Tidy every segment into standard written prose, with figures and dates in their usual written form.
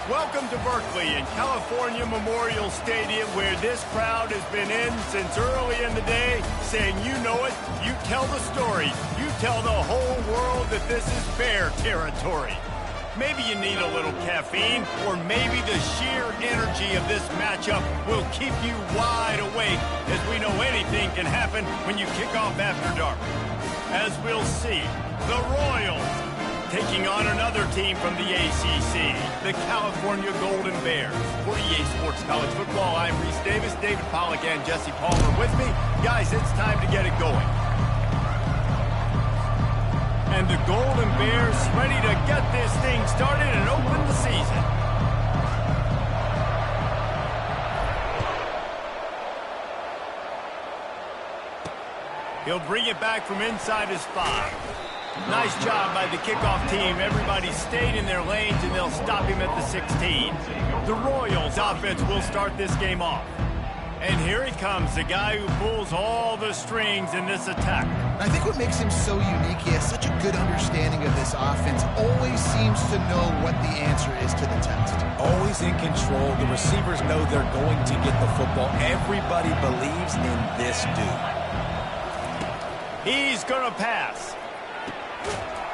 Welcome to Berkeley and California Memorial Stadium, where this crowd has been in since early in the day, saying you know it, you tell the story, you tell the whole world that this is Bear territory. Maybe you need a little caffeine, or maybe the sheer energy of this matchup will keep you wide awake, as we know anything can happen when you kick off after dark. As we'll see, the Royals taking on another team from the ACC, the California Golden Bears. For EA Sports College Football, I'm Reese Davis, David Pollack, and Jesse Palmer with me. Guys, it's time to get it going. And the Golden Bears ready to get this thing started and open the season. He'll bring it back from inside his 5. Nice job by the kickoff team. Everybody stayed in their lanes, and they'll stop him at the 16. The Royals offense will start this game off. And here he comes, the guy who pulls all the strings in this attack. I think what makes him so unique, he has such a good understanding of this offense. Always seems to know what the answer is to the test. Always in control. The receivers know they're going to get the football. Everybody believes in this dude. He's going to pass.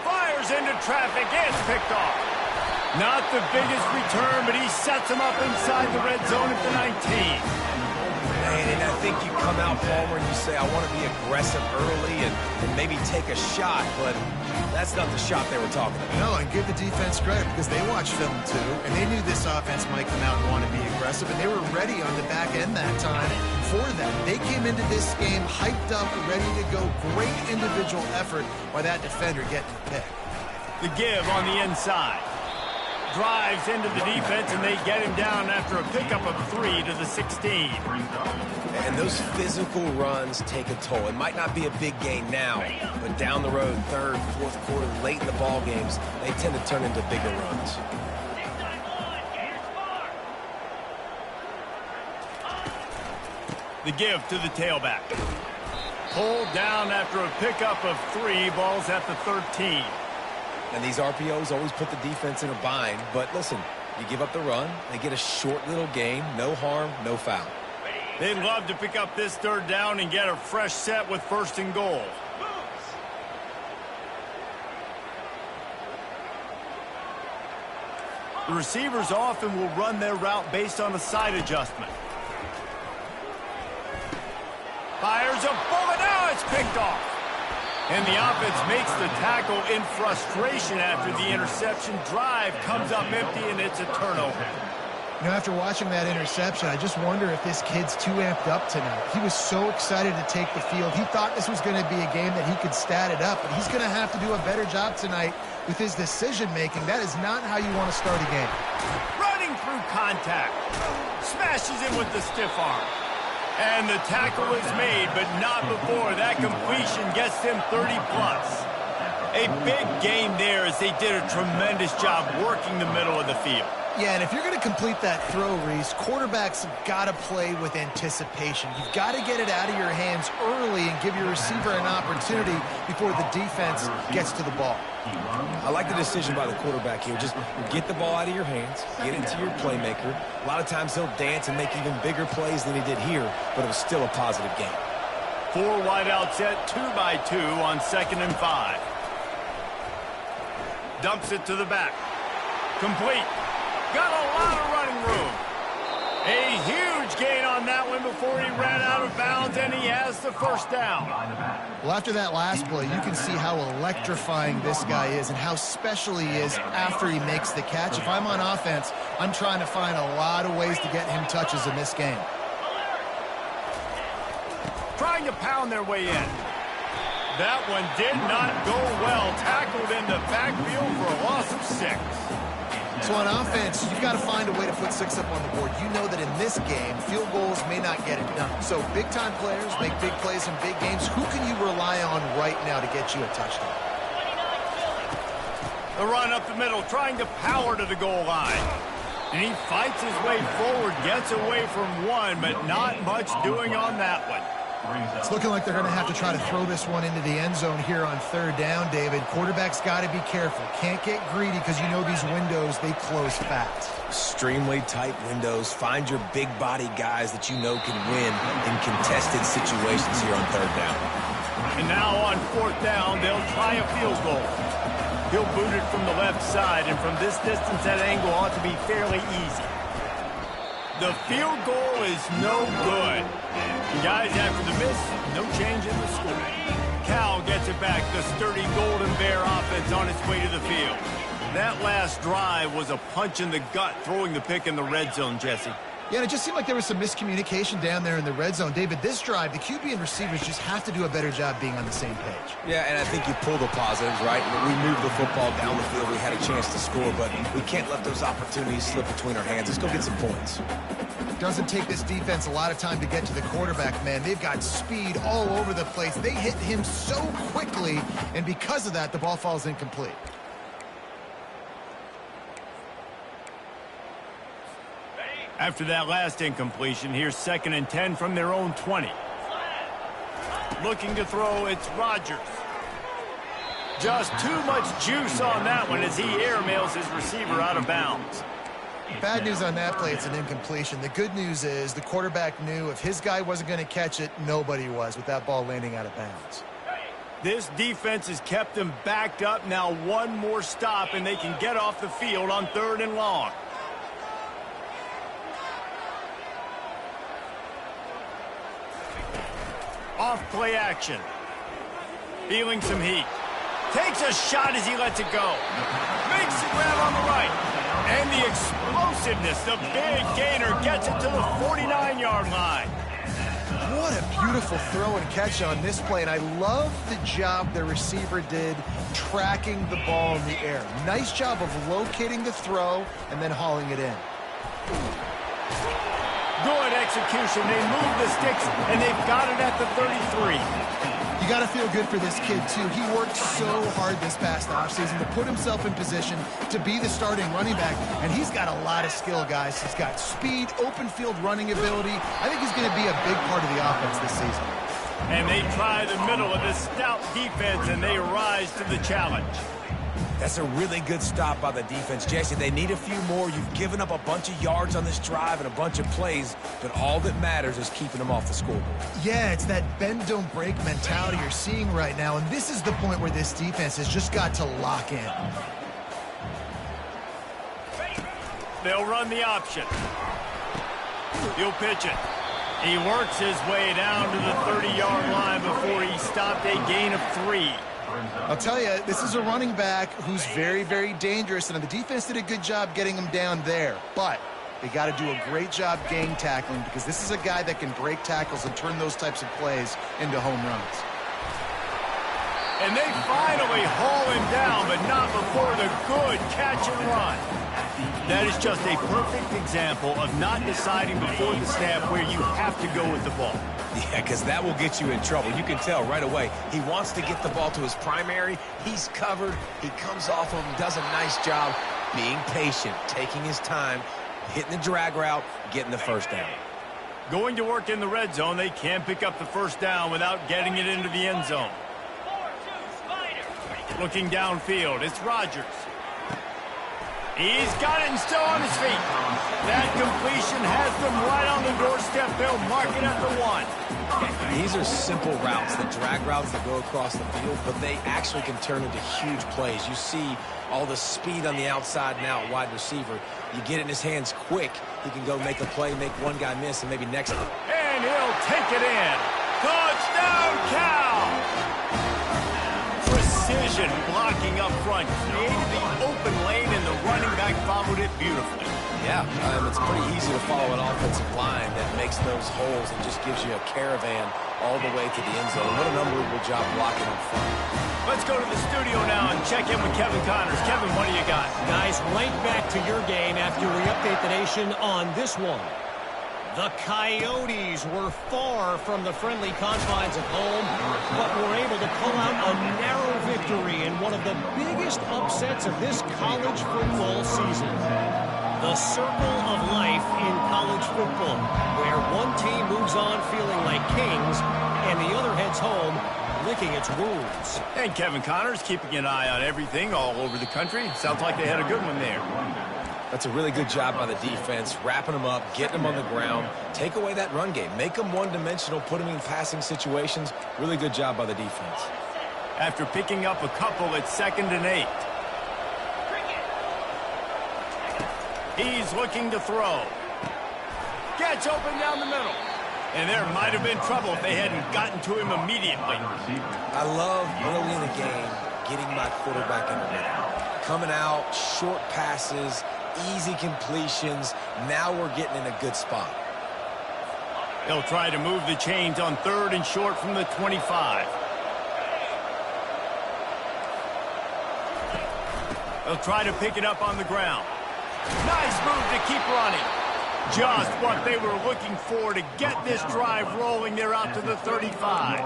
Fires into traffic. It's picked off. Not the biggest return, but he sets him up inside the red zone at the 19. And I think you come out, Palmer, and you say, I want to be aggressive early and maybe take a shot, but that's not the shot they were talking about. No, and give the defense credit because they watched film too, and they knew this offense might come out and want to be aggressive, and they were ready on the back end that time for that. They came into this game hyped up, ready to go. Great individual effort by that defender getting the pick. The give on the inside. Drives into the defense, and they get him down after a pickup of 3 to the 16. And those physical runs take a toll. It might not be a big gain now, but down the road, third, fourth quarter, late in the ball games, they tend to turn into bigger runs. The give to the tailback. Pulled down after a pickup of 3, balls at the 13. And these RPOs always put the defense in a bind. But listen, you give up the run, they get a short little gain, no harm, no foul. They'd love to pick up this third down and get a fresh set with 1st and goal. The receivers often will run their route based on a side adjustment. Fires a bullet. Now it's picked off. And the offense makes the tackle in frustration after the interception. Drive comes up empty, and it's a turnover. You know, after watching that interception, I just wonder if this kid's too amped up tonight. He was so excited to take the field. He thought this was going to be a game that he could stat it up, but he's going to have to do a better job tonight with his decision-making. That is not how you want to start a game. Running through contact. Smashes in with the stiff arm. And the tackle is made, but not before that completion gets them 30-plus. A big gain there as they did a tremendous job working the middle of the field. Yeah, and if you're going to complete that throw, Reese, quarterbacks have got to play with anticipation. You've got to get it out of your hands early and give your receiver an opportunity before the defense gets to the ball. I like the decision by the quarterback here. Just get the ball out of your hands, get it to your playmaker. A lot of times he'll dance and make even bigger plays than he did here, but it was still a positive game. 4 wide out set, 2 by 2 on 2nd and 5. Dumps it to the back. Complete. Got a lot of running room. A huge gain on that one before he ran out of bounds, and he has the 1st down. Well, after that last play, you can see how electrifying this guy is and how special he is after he makes the catch. If I'm on offense, I'm trying to find a lot of ways to get him touches in this game. Trying to pound their way in. That one did not go well. Tackled in the backfield for a loss of 6. So on offense, you've got to find a way to put 6 up on the board. You know that in this game, field goals may not get it done. So big-time players make big plays in big games. Who can you rely on right now to get you a touchdown? The run up the middle, trying to power to the goal line. And he fights his way forward, gets away from one, but not much doing on that one. It's looking like they're going to have to try to throw this one into the end zone here on third down, David. Quarterback's got to be careful. Can't get greedy because you know these windows, they close fast. Extremely tight windows. Find your big body guys that you know can win in contested situations here on third down. And now on fourth down, they'll try a field goal. He'll boot it from the left side, and from this distance, that angle ought to be fairly easy. The field goal is no good. Guys, after the miss, no change in the score. Cal gets it back. The sturdy Golden Bear offense on its way to the field. That last drive was a punch in the gut, throwing the pick in the red zone, Jesse. Yeah, and it just seemed like there was some miscommunication down there in the red zone. David, this drive, the QB and receivers just have to do a better job being on the same page. Yeah, and I think you pull the positives, right? We moved the football down the field. We had a chance to score, but we can't let those opportunities slip between our hands. Let's go get some points. Doesn't take this defense a lot of time to get to the quarterback, man. They've got speed all over the place. They hit him so quickly, and because of that, the ball falls incomplete. After that last incompletion, here's 2nd and 10 from their own 20. Looking to throw, it's Rodgers. Just too much juice on that one as he airmails his receiver out of bounds. Bad news on that play, it's an incompletion. The good news is the quarterback knew if his guy wasn't going to catch it, nobody was with that ball landing out of bounds. This defense has kept them backed up. Now one more stop, and they can get off the field on 3rd and long. Off play action. Feeling some heat. Takes a shot as he lets it go. Makes the grab on the right. And the explosiveness, the big gainer gets it to the 49-yard line. What a beautiful throw and catch on this play, and I love the job the receiver did tracking the ball in the air. Nice job of locating the throw and then hauling it in. Good execution. They move the sticks, and they've got it at the 33. You got to feel good for this kid, too. He worked so hard this past offseason to put himself in position to be the starting running back, and he's got a lot of skill, guys. He's got speed, open field running ability. I think he's going to be a big part of the offense this season. And they try the middle of this stout defense, and they rise to the challenge. That's a really good stop by the defense, Jesse. They need a few more. You've given up a bunch of yards on this drive and a bunch of plays, but all that matters is keeping them off the scoreboard. Yeah, it's that bend, don't break mentality you're seeing right now, and this is the point where this defense has just got to lock in. They'll run the option. He'll pitch it. He works his way down to the 30-yard line before he stopped a gain of 3. I'll tell you, this is a running back who's very, very dangerous, and the defense did a good job getting him down there. But they got to do a great job gang tackling because this is a guy that can break tackles and turn those types of plays into home runs. And they finally haul him down, but not before the good catch and run. That is just a perfect example of not deciding before the snap where you have to go with the ball. Yeah, because that will get you in trouble. You can tell right away. He wants to get the ball to his primary. He's covered. He comes off of him, does a nice job being patient, taking his time, hitting the drag route, getting the first down. Going to work in the red zone, they can't pick up the first down without getting it into the end zone. Looking downfield, it's Rodgers. He's got it and still on his feet. That completion has them right on the doorstep. They'll mark it at the 1. These are simple routes, the drag routes that go across the field, but they actually can turn into huge plays. You see all the speed on the outside now at wide receiver. You get it in his hands quick, he can go make a play, make one guy miss, and maybe next time. And he'll take it in. Touchdown, Cal! Precision blocking up front, created the open lane, and the running back followed it beautifully. Yeah, it's pretty easy to follow an offensive line that makes those holes and just gives you a caravan all the way to the end zone. What an unbelievable job blocking up front. Let's go to the studio now and check in with Kevin Connors. Kevin, what do you got? Guys, right back to your game after we update the nation on this one. The Coyotes were far from the friendly confines of home, but were able to pull out a narrow victory in one of the biggest upsets of this college football season. The circle of life in college football, where one team moves on feeling like kings and the other heads home, licking its wounds. And Kevin Connor's keeping an eye on everything all over the country. Sounds like they had a good one there. That's a really good job by the defense, wrapping them up, getting them on the ground. Take away that run game. Make them one-dimensional, put them in passing situations. Really good job by the defense. After picking up a couple, it's 2nd and 8. He's looking to throw. Gets open down the middle. And there might have been trouble if they hadn't gotten to him immediately. I love early in the game getting my quarterback in the middle. Coming out, short passes, easy completions. Now we're getting in a good spot. They'll try to move the chains on 3rd and short from the 25. They'll try to pick it up on the ground. Nice move to keep running. Just what they were looking for to get this drive rolling. They're out to the 35.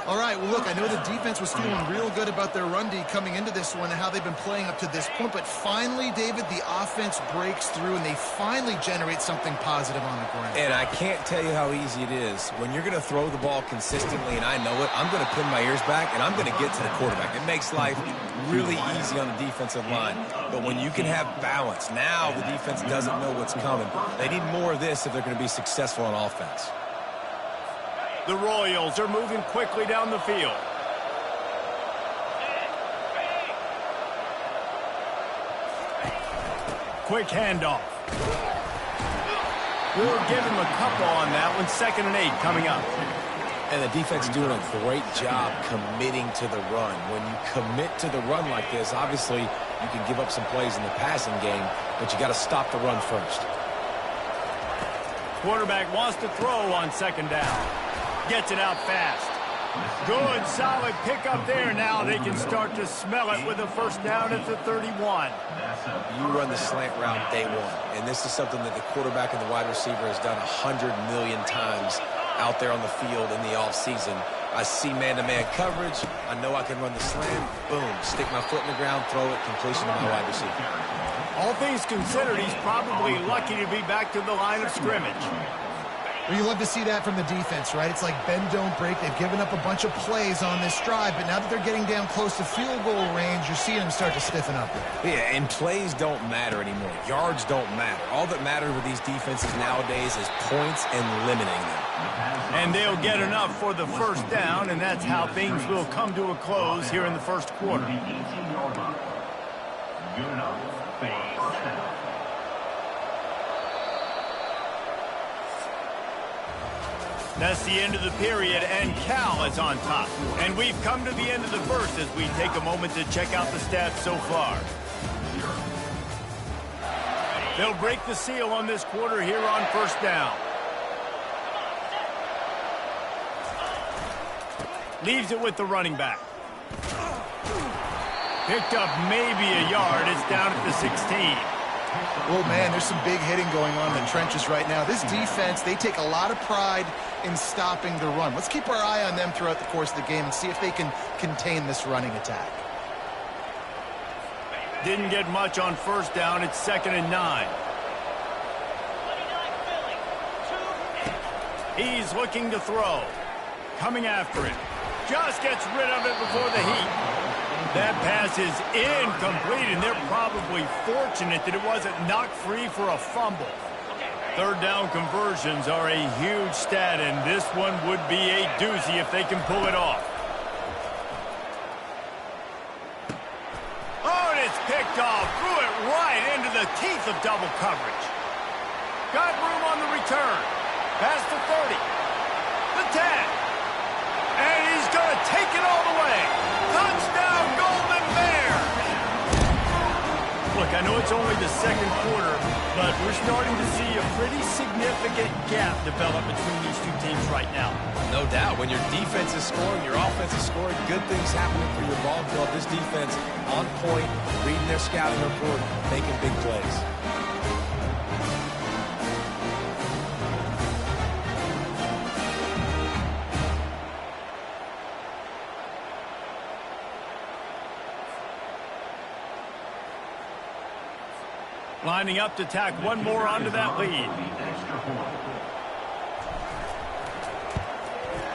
All right, well, look, I know the defense was feeling real good about their run D coming into this one and how they've been playing up to this point, but finally, David, the offense breaks through and they finally generate something positive on the ground. And I can't tell you how easy it is. When you're going to throw the ball consistently, and I know it, I'm going to pin my ears back, and I'm going to get to the quarterback. It makes life really easy on the defensive line. But when you can have balance, now the defense doesn't know what's coming. They need more of this if they're going to be successful on offense. The Royals are moving quickly down the field. Quick handoff. We'll give him a couple on that one. 2nd and 8 coming up. And the defense doing a great job committing to the run. When you commit to the run like this, obviously you can give up some plays in the passing game, but you got to stop the run first. Quarterback wants to throw on 2nd down. Gets it out fast. Good, solid pickup there. Now they can start to smell it with a 1st down at the 31. You run the slant route day one, and this is something that the quarterback and the wide receiver has done 100 million times out there on the field in the offseason. I see man-to-man coverage. I know I can run the slant. Boom, stick my foot in the ground, throw it, completion to my wide receiver. All things considered, he's probably lucky to be back to the line of scrimmage. Well, you love to see that from the defense, right? It's like bend, don't break. They've given up a bunch of plays on this drive, but now that they're getting down close to field goal range, you're seeing them start to stiffen up there. Yeah, and plays don't matter anymore. Yards don't matter. All that matters with these defenses nowadays is points and limiting them. And they'll get enough for the 1st down, and that's how things will come to a close here in the 1st quarter. That's the end of the period, and Cal is on top. And we've come to the end of the 1st as we take a moment to check out the stats so far. They'll break the seal on this quarter here on 1st down. Leaves it with the running back. Picked up maybe a yard. It's down at the 16. Oh, man, there's some big hitting going on in the trenches right now. This defense, they take a lot of pride in stopping the run. Let's keep our eye on them throughout the course of the game and see if they can contain this running attack. Didn't get much on 1st down. It's 2nd and 9. He's looking to throw. Coming after it. Just gets rid of it before the heat. That pass is incomplete, and they're probably fortunate that it wasn't knocked free for a fumble. 3rd down conversions are a huge stat, and this one would be a doozy if they can pull it off. Oh, and it's picked off. Threw it right into the teeth of double coverage. Got room on the return. Past the 30. The 10. And he's going to take it all the way. Touchdown, Golden Bears! Look, I know it's only the 2nd quarter, but we're starting to see a pretty significant gap develop between these two teams right now. No doubt. When your defense is scoring, your offense is scoring, good things happening for your ball club. This defense on point, reading their scouting report, making big plays. Lining up to tack one more onto that lead.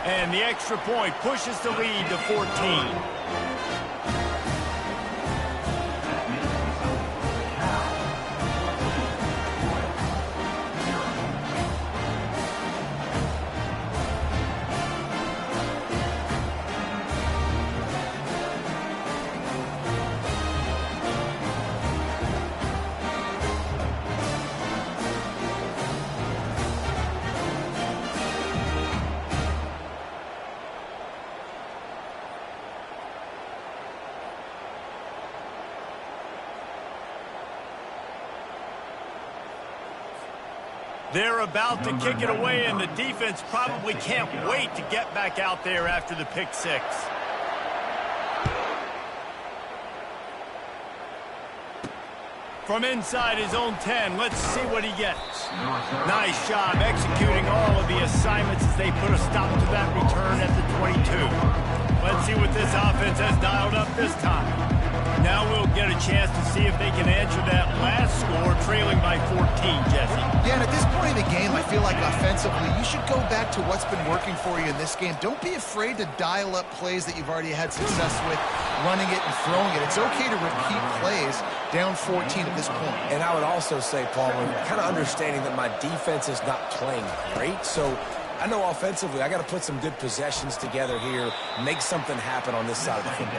And the extra point pushes the lead to 14. They're about to kick it away, and the defense probably can't wait to get back out there after the pick six. From inside his own 10, let's see what he gets. Nice job executing all of the assignments as they put a stop to that return at the 22. Let's see what this offense has dialed up this time. Now we'll get a chance to see if they can answer that last score, trailing by 14, Jesse. Yeah, and at this point in the game, I feel like offensively, you should go back to what's been working for you in this game. Don't be afraid to dial up plays that you've already had success with, running it and throwing it. It's okay to repeat plays down 14 at this point. And I would also say, Paul, kind of understanding that my defense is not playing great, so I know offensively I got to put some good possessions together here, make something happen on this side of the football.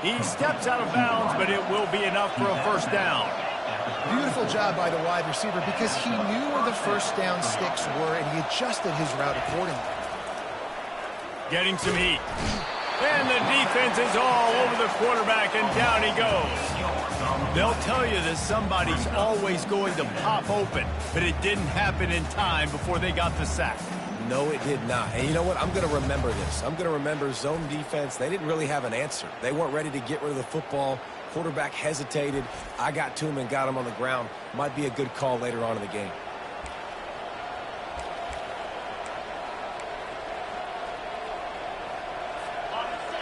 He steps out of bounds, but it will be enough for a first down. Beautiful job by the wide receiver because he knew where the first down sticks were, and he adjusted his route accordingly. Getting some heat. And the defense is all over the quarterback, and down he goes. They'll tell you that somebody's always going to pop open, but it didn't happen in time before they got the sack. No, it did not. And you know what? I'm going to remember this. I'm going to remember zone defense. They didn't really have an answer. They weren't ready to get rid of the football. Quarterback hesitated. I got to him and got him on the ground. Might be a good call later on in the game.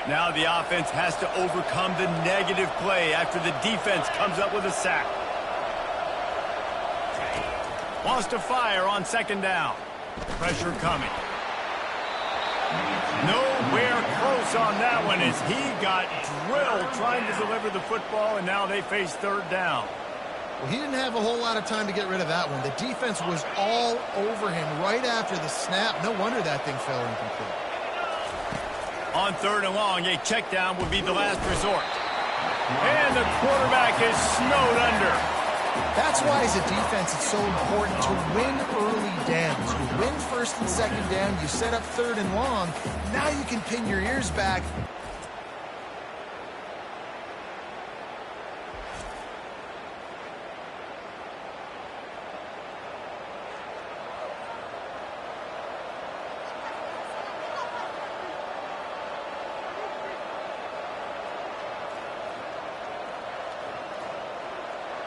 Now the offense has to overcome the negative play after the defense comes up with a sack. Wants to fire on second down. Pressure coming. Nowhere close on that one as he got drilled trying to deliver the football, and now they face third down. Well, he didn't have a whole lot of time to get rid of that one. The defense was all over him right after the snap. No wonder that thing fell incomplete. On third and long, a check down would be the last resort. And the quarterback is snowed under. That's why, as a defense, it's so important to win early downs. You win first and second down, you set up third and long. Now you can pin your ears back.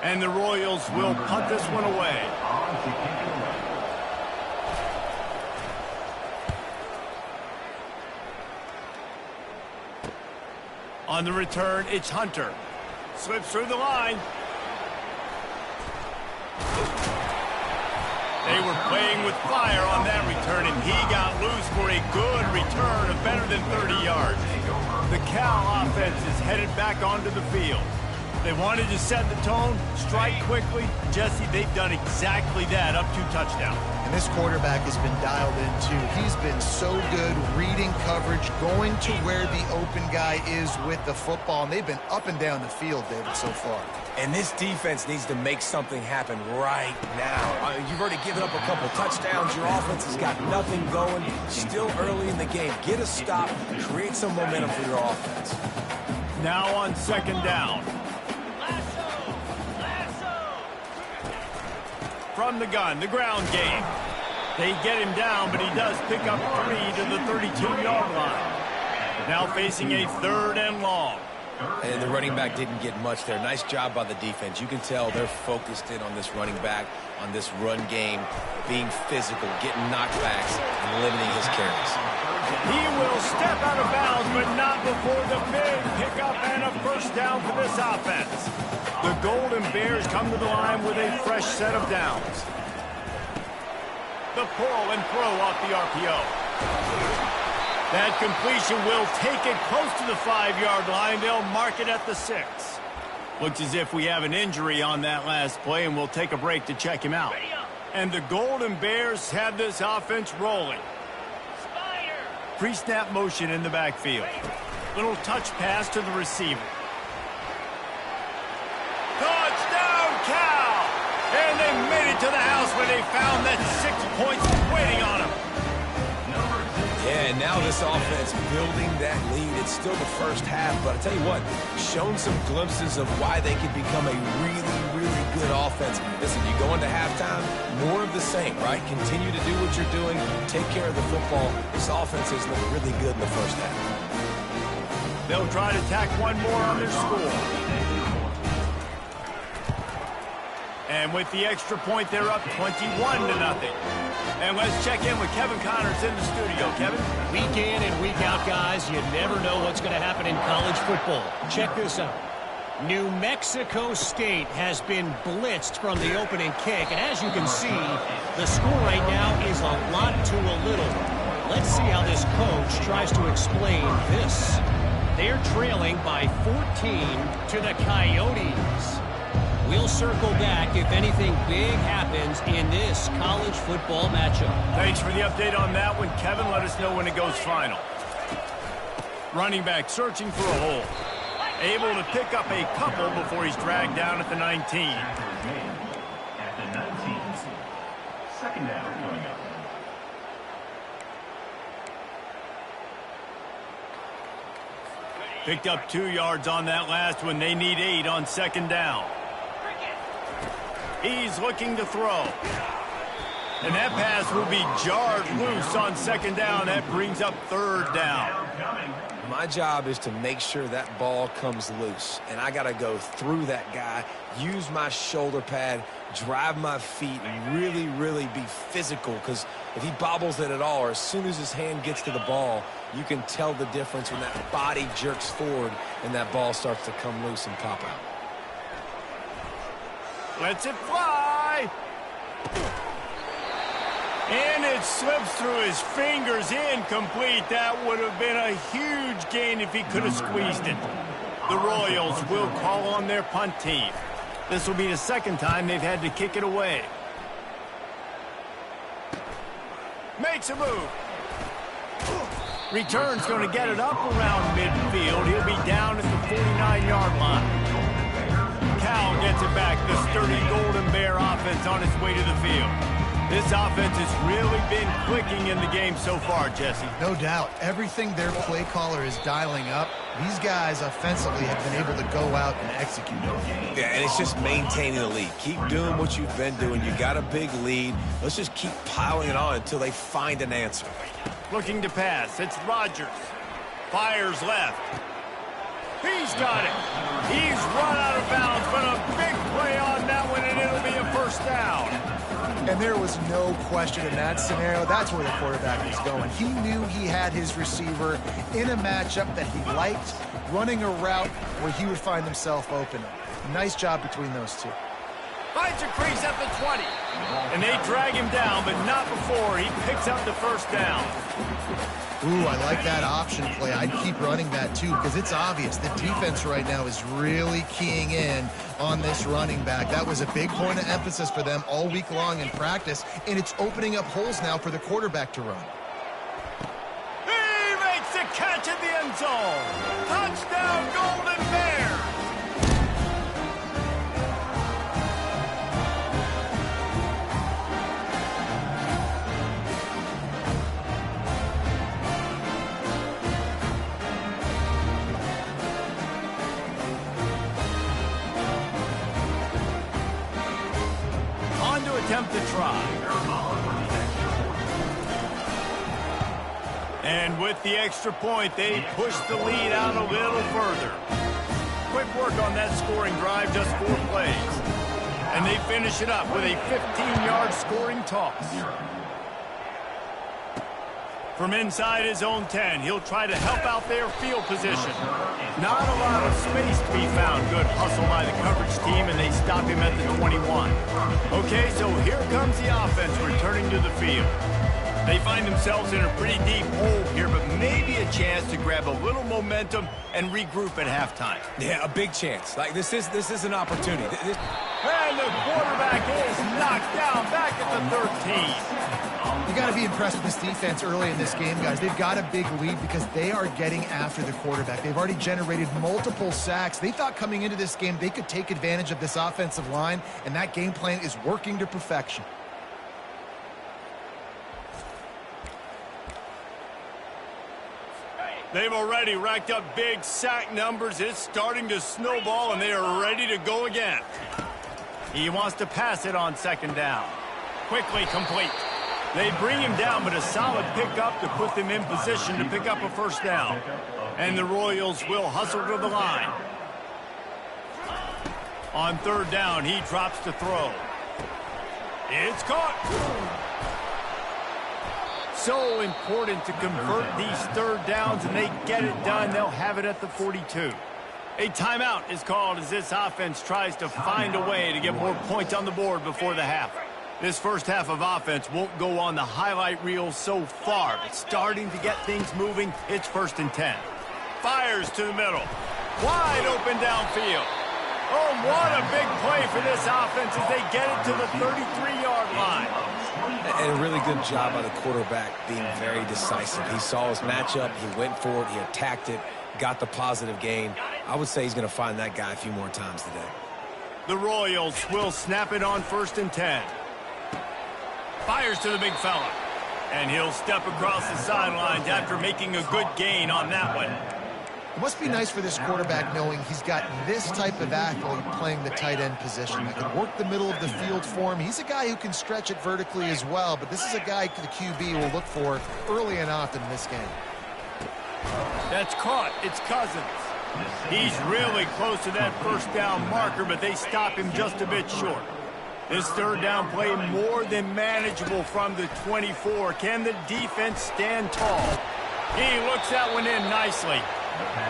And the Royals will punt this one away. On the return, it's Hunter. Slips through the line. They were playing with fire on that return, and he got loose for a good return of better than 30 yards. The Cal offense is headed back onto the field. They wanted to set the tone, strike quickly. Jesse, they've done exactly that, up 2 touchdowns. And this quarterback has been dialed in, too. He's been so good reading coverage, going to where the open guy is with the football. And they've been up and down the field, David, so far. And this defense needs to make something happen right now. You've already given up a couple touchdowns. Your offense has got nothing going. Still early in the game. Get a stop. Create some momentum for your offense. Now on second down. From the gun, the ground game. They get him down, but he does pick up 3 to the 32-yard line. Now facing a third and long. And the running back didn't get much there. Nice job by the defense. You can tell they're focused in on this running back, on this run game, being physical, getting knockbacks, and limiting his carries. He will step out of bounds, but not before the big pickup and a first down for this offense. The Golden Bears come to the line with a fresh set of downs. The pull and throw off the RPO. That completion will take it close to the 5-yard line. They'll mark it at the 6. Looks as if we have an injury on that last play, and we'll take a break to check him out. And the Golden Bears have this offense rolling. Pre-snap motion in the backfield. Little touch pass to the receiver. Touchdown, Cal! And they made it to the house where they found that 6 points waiting on them. Yeah, and now this offense building that lead. It's still the first half, but I tell you what, shown some glimpses of why they could become a really, really good offense. Listen, you go into halftime, more of the same, right? Continue to do what you're doing, take care of the football. This offense has looked really good in the first half. They'll try to tack one more on their score. And with the extra point, they're up 21-0. And let's check in with Kevin Connors in the studio. Kevin? Week in and week out, guys, you never know what's going to happen in college football. Check this out. New Mexico State has been blitzed from the opening kick. And as you can see, the score right now is a lot to a little. Let's see how this coach tries to explain this. They're trailing by 14 to the Coyotes. We'll circle back if anything big happens in this college football matchup. Thanks for the update on that one, Kevin. Let us know when it goes final. Running back searching for a hole. Able to pick up a couple before he's dragged down at the 19. At the 19. Second down coming up. Picked up 2 yards on that last one. They need 8 on second down. He's looking to throw. And that pass will be jarred loose on second down. That brings up third down. My job is to make sure that ball comes loose. And I got to go through that guy, use my shoulder pad, drive my feet, and really, really be physical. Because if he bobbles it at all, or as soon as his hand gets to the ball, you can tell the difference when that body jerks forward and that ball starts to come loose and pop out. Lets it fly. And it slips through his fingers, incomplete. That would have been a huge gain if he could have squeezed it. The Royals will call on their punt team. This will be the second time they've had to kick it away. Makes a move. Return's going to get it up around midfield. He'll be down at the 49-yard line. Cal gets it back. The sturdy Golden Bear offense on its way to the field. This offense has really been clicking in the game so far, Jesse. No doubt. Everything their play caller is dialing up, these guys offensively have been able to go out and execute. Yeah, and it's just maintaining the lead. Keep doing what you've been doing. You got a big lead. Let's just keep piling it on until they find an answer. Looking to pass. It's Rodgers. Fires left. He's got it. He's run out of bounds, but a big play on that one, and it'll be a first down. And there was no question in that scenario. That's where the quarterback was going. He knew he had his receiver in a matchup that he liked, running a route where he would find himself open. Nice job between those two. Finds a crease at the 20. And they drag him down, but not before he picks up the first down. Ooh, I like that option play. I'd keep running that too because it's obvious the defense right now is really keying in on this running back. That was a big point of emphasis for them all week long in practice, and it's opening up holes now for the quarterback to run. He makes the catch in the end zone. Touchdown, Golden Bears. Attempt to try. And with the extra point, they push the lead out a little further. Quick work on that scoring drive, just 4 plays. And they finish it up with a 15-yard scoring toss. From inside his own 10, he'll try to help out their field position. Not a lot of space to be found. Good hustle by the coverage team, and they stop him at the 21. Okay, so here comes the offense returning to the field. They find themselves in a pretty deep hole here, but maybe a chance to grab a little momentum and regroup at halftime. Yeah, a big chance. Like, this is an opportunity. And the quarterback is knocked down back at the 13. You got to be impressed with this defense early in this game, guys. They've got a big lead because they are getting after the quarterback. They've already generated multiple sacks. They thought coming into this game they could take advantage of this offensive line, and that game plan is working to perfection. They've already racked up big sack numbers. It's starting to snowball, and they are ready to go again. He wants to pass it on second down. Quickly complete. They bring him down, but a solid pickup to put them in position to pick up a first down. And the Royals will hustle to the line. On third down, he drops to throw. It's caught. So important to convert these third downs, and they get it done. They'll have it at the 42. A timeout is called as this offense tries to find a way to get more points on the board before the half. This first half of offense won't go on the highlight reel so far, but starting to get things moving. It's 1st and 10. Fires to the middle. Wide open downfield. Oh, what a big play for this offense as they get it to the 33-yard line. And a really good job by the quarterback being very decisive. He saw his matchup, he went for it, he attacked it, got the positive gain. I would say he's going to find that guy a few more times today. The Royals will snap it on 1st and 10. Fires to the big fella. And he'll step across the sidelines after making a good gain on that one. It must be nice for this quarterback knowing he's got this type of athlete playing the tight end position. That can work the middle of the field for him. He's a guy who can stretch it vertically as well, but this is a guy the QB will look for early and often in this game. That's caught. It's Cousins. He's really close to that first down marker, but they stop him just a bit short. This third down play more than manageable from the 24. Can the defense stand tall? He looks that one in nicely.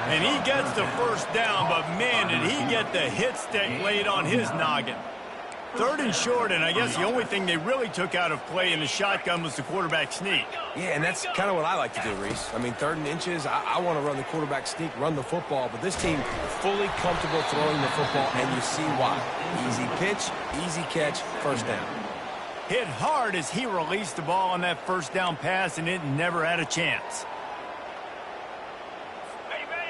And he gets the first down, but man, did he get the hit stick laid on his noggin. 3rd and short, and I guess the only thing they really took out of play in the shotgun was the quarterback sneak. Yeah, and that's kind of what I like to do, Reese. I mean, 3rd and inches, I want to run the quarterback sneak, run the football, but this team fully comfortable throwing the football, and you see why. Easy pitch, easy catch, first down. Hit hard as he released the ball on that first down pass, and it never had a chance.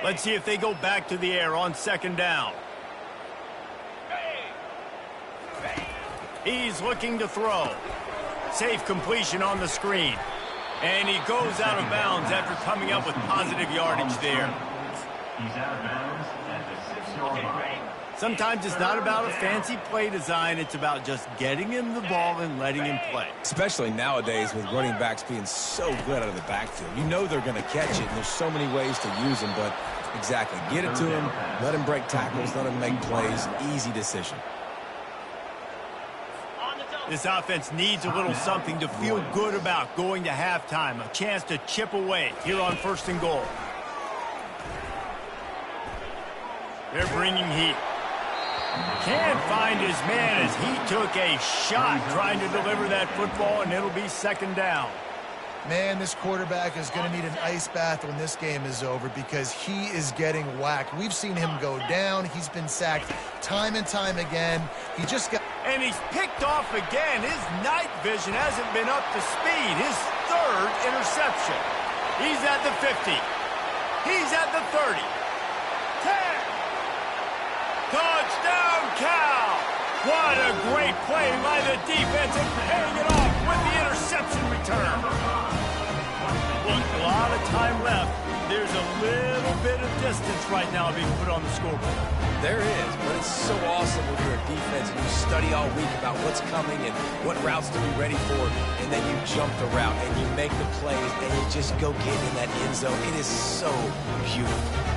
Let's see if they go back to the air on 2nd down. He's looking to throw. Safe completion on the screen. And he goes out of bounds after coming up with positive yardage there. He's out of bounds at the 6-yard line. Sometimes it's not about a fancy play design. It's about just getting him the ball and letting him play. Especially nowadays with running backs being so good out of the backfield. You know they're going to catch it, and there's so many ways to use them, but exactly. Get it to him, let him break tackles, let him make plays. Easy decision. This offense needs a little something to feel good about going to halftime. A chance to chip away here on 1st and goal. They're bringing heat. Can't find his man as he took a shot trying to deliver that football, and it'll be 2nd down. Man, this quarterback is going to need an ice bath when this game is over because he is getting whacked. We've seen him go down. He's been sacked time and time again. He just got... And he's picked off again. His night vision hasn't been up to speed. His 3rd interception. He's at the 50. He's at the 30. 10. Touchdown, Cal! What a great play by the defense and paying it off with the interception return. Look, a lot of time left. There's a little bit of distance right now being put on the scoreboard. There is, but it's so awesome when you're a defense and you study all week about what's coming and what routes to be ready for, and then you jump the route and you make the plays and you just go get in that end zone. It is so beautiful.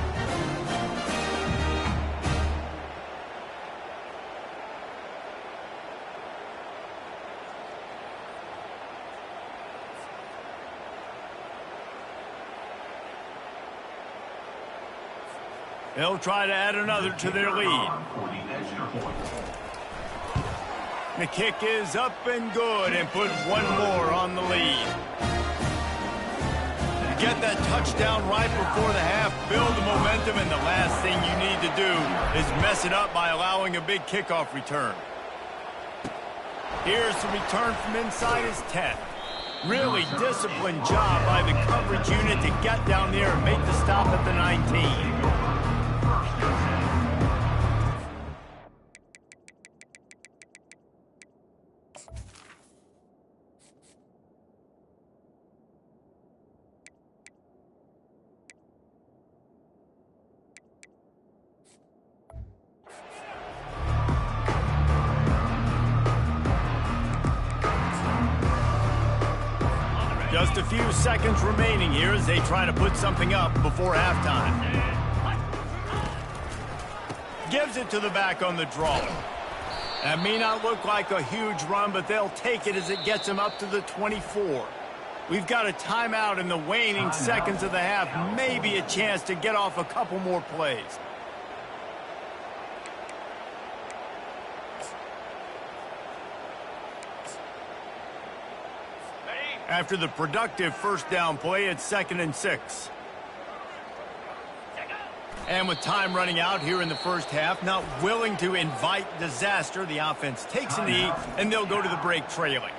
They'll try to add another to their lead. The kick is up and good and put one more on the lead. get that touchdown right before the half, build the momentum, and the last thing you need to do is mess it up by allowing a big kickoff return. Here's the return from inside his 10. Really disciplined job by the coverage unit to get down there and make the stop at the 19. Just a few seconds remaining here as they try to put something up before halftime. Gives it to the back on the draw. That may not look like a huge run, but they'll take it as it gets them up to the 24. We've got a timeout in the waning seconds of the half. Maybe a chance to get off a couple more plays. After the productive first down play, it's 2nd and 6. And with time running out here in the first half, not willing to invite disaster, the offense takes a knee, and they'll go to the break trailing.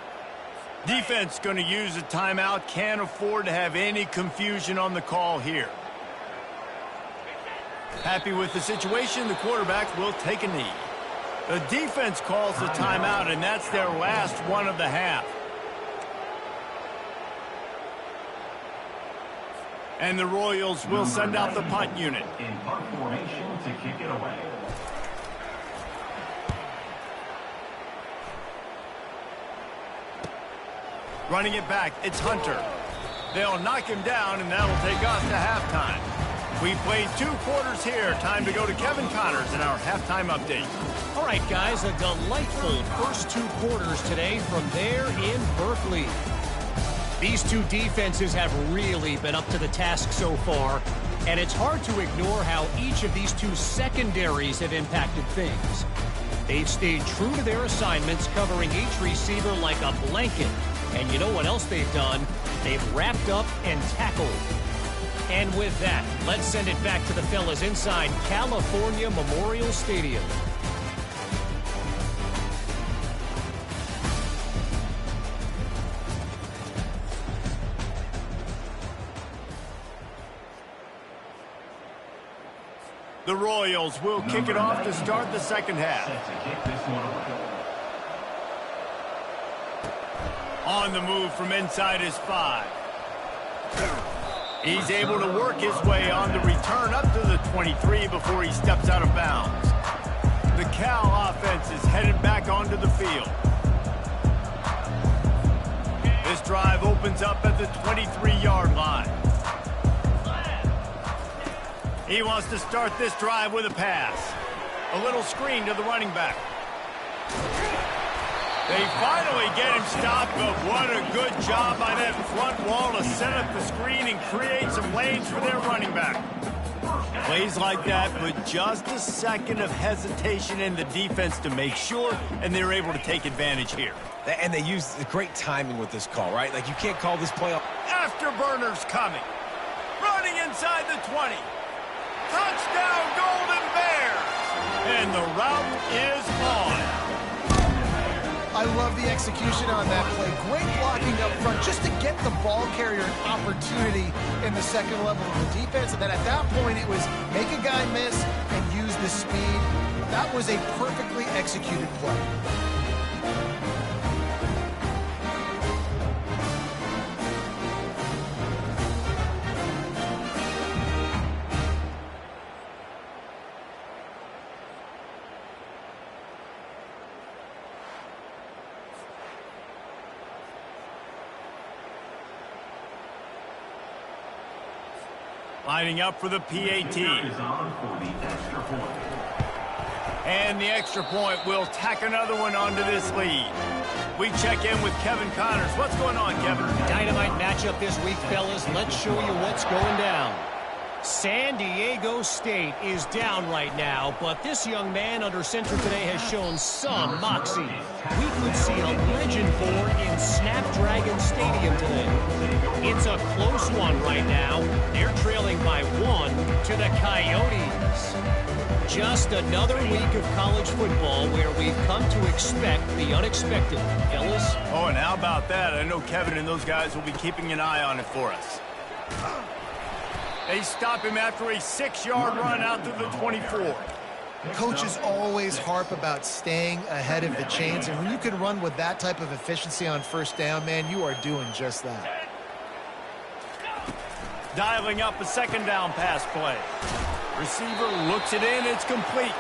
Defense going to use a timeout, can't afford to have any confusion on the call here. Happy with the situation, the quarterback will take a knee. The defense calls the timeout, and that's their last one of the half. And the Royals will send out the punt unit. In punt formation to kick it away. Running it back, it's Hunter. They'll knock him down, and that'll take us to halftime. We played 2 quarters here. Time to go to Kevin Connors in our halftime update. All right, guys, a delightful first 2 quarters today from there in Berkeley. These 2 defenses have really been up to the task so far, and it's hard to ignore how each of these 2 secondaries have impacted things. They've stayed true to their assignments, covering each receiver like a blanket. And you know what else they've done? They've wrapped up and tackled. And with that, let's send it back to the fellas inside California Memorial Stadium. The Royals will kick it off to start the second half. Set to kick this one away. On the move from inside his 5. He's able to work his way on the return up to the 23 before he steps out of bounds. The Cal offense is headed back onto the field. This drive opens up at the 23-yard line. He wants to start this drive with a pass. A little screen to the running back. They finally get him stopped, but what a good job by that front wall to set up the screen and create some lanes for their running back. Plays like that, but just a second of hesitation in the defense to make sure, and they're able to take advantage here. And they use great timing with this call, right? Like, you can't call this play off. Afterburners coming. Running inside the 20. Touchdown, Golden Bears! And the route is on. I love the execution on that play. Great blocking up front just to get the ball carrier an opportunity in the second level of the defense. And then at that point, it was make a guy miss and use the speed. That was a perfectly executed play. Lining up for the PAT. And the extra point will tack another one onto this lead. We check in with Kevin Connors. What's going on, Kevin? Dynamite matchup this week, fellas. Let's show you what's going down. San Diego State is down right now, but this young man under center today has shown some moxie. We could see a legend born in Snapdragon Stadium today. It's a close one right now. They're trailing by 1 to the Coyotes. Just another week of college football where we've come to expect the unexpected. Ellis? Oh, and how about that? I know Kevin and those guys will be keeping an eye on it for us. They stop him after a 6-yard run out to the 24. Coaches always harp about staying ahead of the chains, and when you can run with that type of efficiency on first down, man, you are doing just that. Dialing up a second down pass play. Receiver looks it in, it's complete.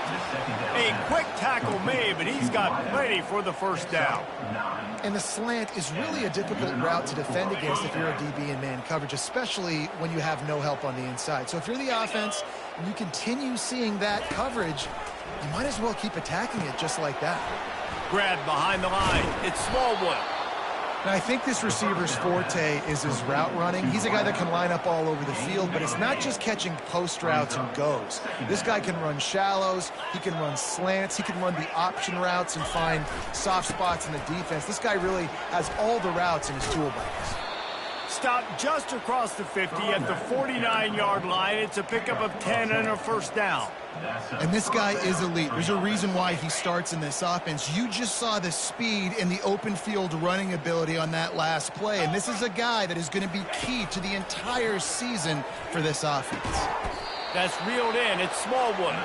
A quick tackle made, but he's got plenty for the first down. And the slant is really a difficult route to defend against if you're a DB in man coverage, especially when you have no help on the inside. So if you're the offense and you continue seeing that coverage, you might as well keep attacking it just like that. Grabbed behind the line. It's Smallwood. Now, I think this receiver's forte is his route running. He's a guy that can line up all over the field, but it's not just catching post routes and goes. This guy can run shallows, he can run slants, he can run the option routes and find soft spots in the defense. This guy really has all the routes in his toolbox. Stopped just across the 50 at the 49-yard line. It's a pickup of 10 and a first down. And this guy is elite. There's a reason why he starts in this offense. You just saw the speed and the open field running ability on that last play. And this is a guy that is going to be key to the entire season for this offense. That's reeled in. It's Smallwood.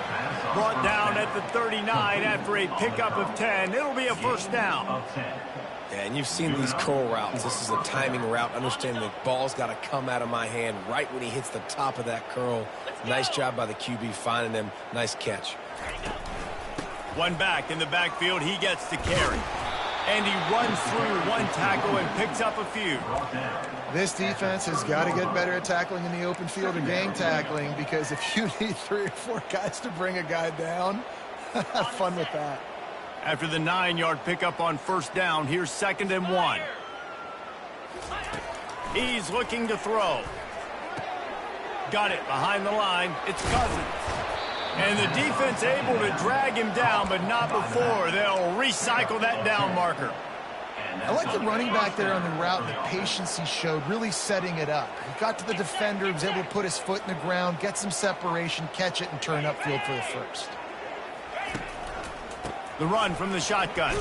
Brought down at the 39 after a pickup of 10. It'll be a first down. Yeah, and you've seen these curl routes. This is a timing route. Understand the ball's got to come out of my hand right when he hits the top of that curl. Nice job by the QB finding him. Nice catch. One back in the backfield. He gets the carry. And he runs through one tackle and picks up a few. This defense has got to get better at tackling in the open field or gang tackling, because if you need 3 or 4 guys to bring a guy down, have fun with that. After the 9-yard pickup on first down, here's 2nd and 1. He's looking to throw. Got it behind the line. It's Cousins. And the defense able to drag him down, but not before. They'll recycle that down marker. I like the running back there on the route and the patience he showed, really setting it up. He got to the defender, was able to put his foot in the ground, get some separation, catch it, and turn upfield for the first. The run from the shotgun.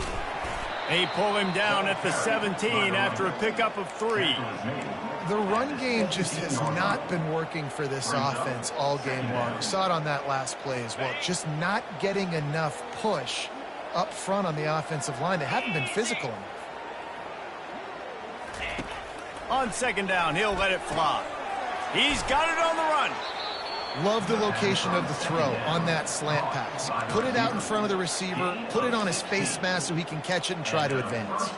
They pull him down at the 17 after a pickup of 3. The run game just has not been working for this offense all game long. We saw it on that last play as well. Just not getting enough push up front on the offensive line. They haven't been physical enough. On 2nd down, he'll let it fly. He's got it on the run. Love the location of the throw on that slant pass. Put it out in front of the receiver, put it on his face mask so he can catch it and try to advance.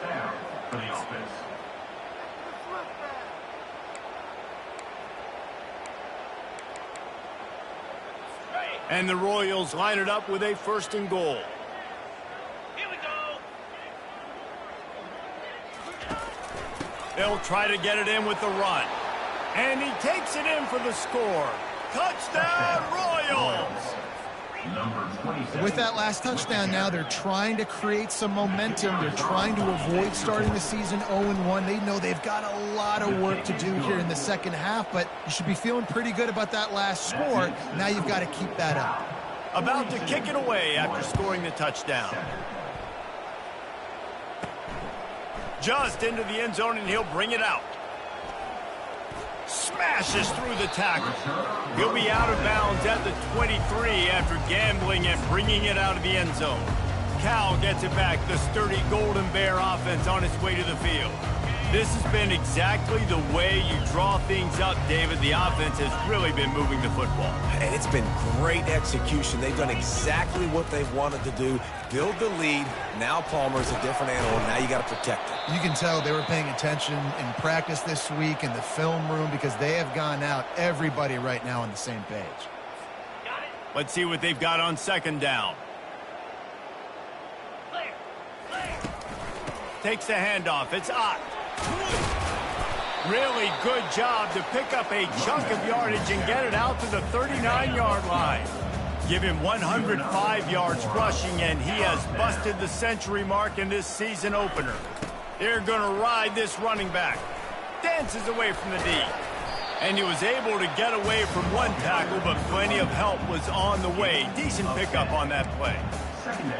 And the Royals line it up with a 1st and goal. Here we go. They'll try to get it in with the run. And he takes it in for the score. Touchdown, Royals! With that last touchdown now, they're trying to create some momentum. They're trying to avoid starting the season 0-1. They know they've got a lot of work to do here in the second half, but you should be feeling pretty good about that last score. Now you've got to keep that up. About to kick it away after scoring the touchdown. Just into the end zone, and he'll bring it out. Smashes through the tackle. He'll be out of bounds at the 23 after gambling and bringing it out of the end zone. Cal gets it back. The sturdy Golden Bear offense on its way to the field. This has been exactly the way you draw things up, David. The offense has really been moving the football. And it's been great execution. They've done exactly what they've wanted to do. Build the lead. Now Palmer's a different animal. Now you got to protect him. You can tell they were paying attention in practice this week in the film room, because they have gone out, everybody right now on the same page. Let's see what they've got on 2nd down. Takes the handoff. It's Ott. Really good job to pick up a chunk of yardage and get it out to the 39-yard line. Give him 105 yards rushing, and he has busted the century mark in this season opener. They're going to ride this running back. Dances away from the D. And he was able to get away from one tackle, but plenty of help was on the way. Decent pickup on that play.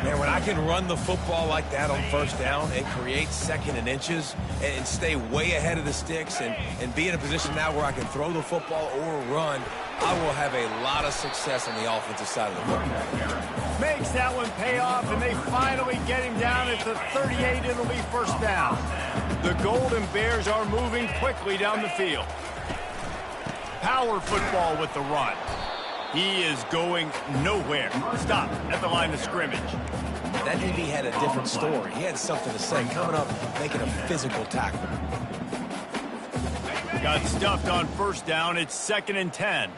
Man, when I can run the football like that on first down and create second and inches and stay way ahead of the sticks and be in a position now where I can throw the football or run, I will have a lot of success on the offensive side of the football. Makes that one pay off, and they finally get him down at the 38. It'll be first down. The Golden Bears are moving quickly down the field. Power football with the run. He is going nowhere. Stop at the line of scrimmage. That DB had a different story. He had something to say, coming up, making a physical tackle. Got stuffed on first down. It's 2nd and 10.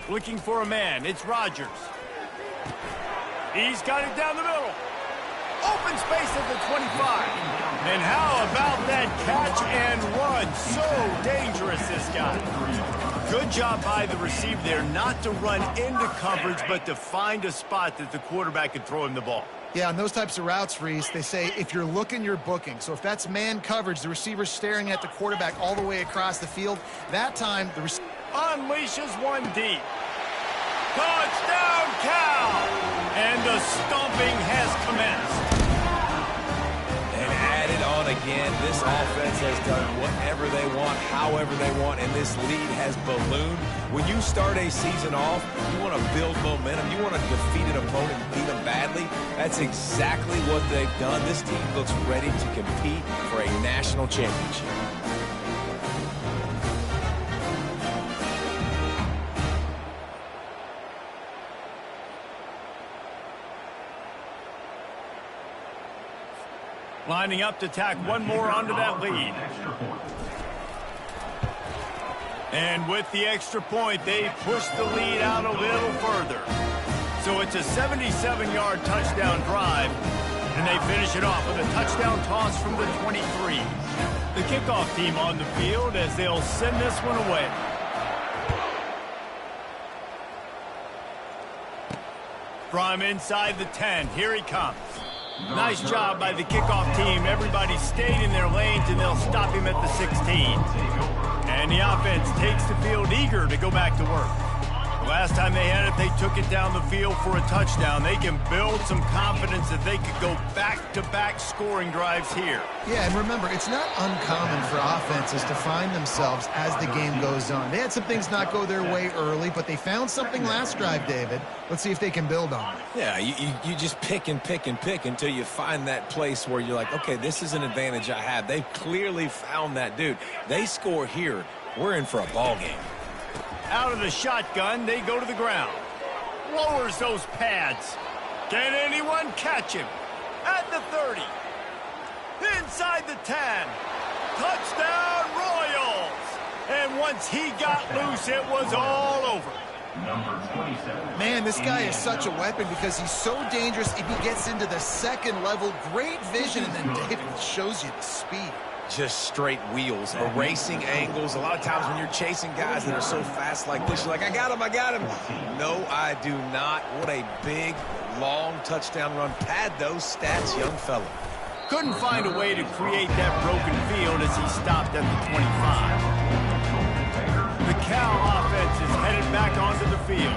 Looking for a man. It's Rodgers. He's got it down the middle. Open space at the 25. And how about that catch and run? So dangerous, this guy. Good job by the receiver there not to run into coverage, but to find a spot that the quarterback could throw him the ball. Yeah, on those types of routes, Reese, they say if you're looking, you're booking. So if that's man coverage, the receiver's staring at the quarterback all the way across the field, that time the receiver unleashes one deep. Touchdown, Cal! And the stomping has commenced. And added on again, this offense has done whatever they want, however they want, and this lead has ballooned. When you start a season off, you want to build momentum. You want to defeat an opponent and beat them badly. That's exactly what they've done. This team looks ready to compete for a national championship. Lining up to tack one more onto that lead. And with the extra point, they push the lead out a little further. So it's a 77-yard touchdown drive, and they finish it off with a touchdown toss from the 23. The kickoff team on the field as they'll send this one away. From inside the 10, here he comes. Nice job by the kickoff team. Everybody stayed in their lanes, and they'll stop him at the 16. And the offense takes the field eager to go back to work. The last time they had it, they took it down the field for a touchdown. They can build some confidence that they could go back-to-back scoring drives here. Yeah, and remember, it's not uncommon for offenses to find themselves as the game goes on. They had some things not go their way early, but they found something last drive, David. Let's see if they can build on it. Yeah, you just pick and pick and pick until you find that place where you're like, okay, this is an advantage I have. They've clearly found that, dude. They score here, we're in for a ball game. Out of the shotgun, they go to the ground. Lowers those pads. Can anyone catch him? At the 30. Inside the 10. Touchdown, Royals! And once he got loose, it was all over. Man, this guy is such a weapon because he's so dangerous if he gets into the second level. Great vision, and then David shows you the speed. Just straight wheels, erasing angles. A lot of times when you're chasing guys that are so fast like this, you're like, I got him, I got him. No, I do not. What a big, long touchdown run. Pad those stats, young fella. Couldn't find a way to create that broken field as he stopped at the 25. The Cal offense is headed back onto the field.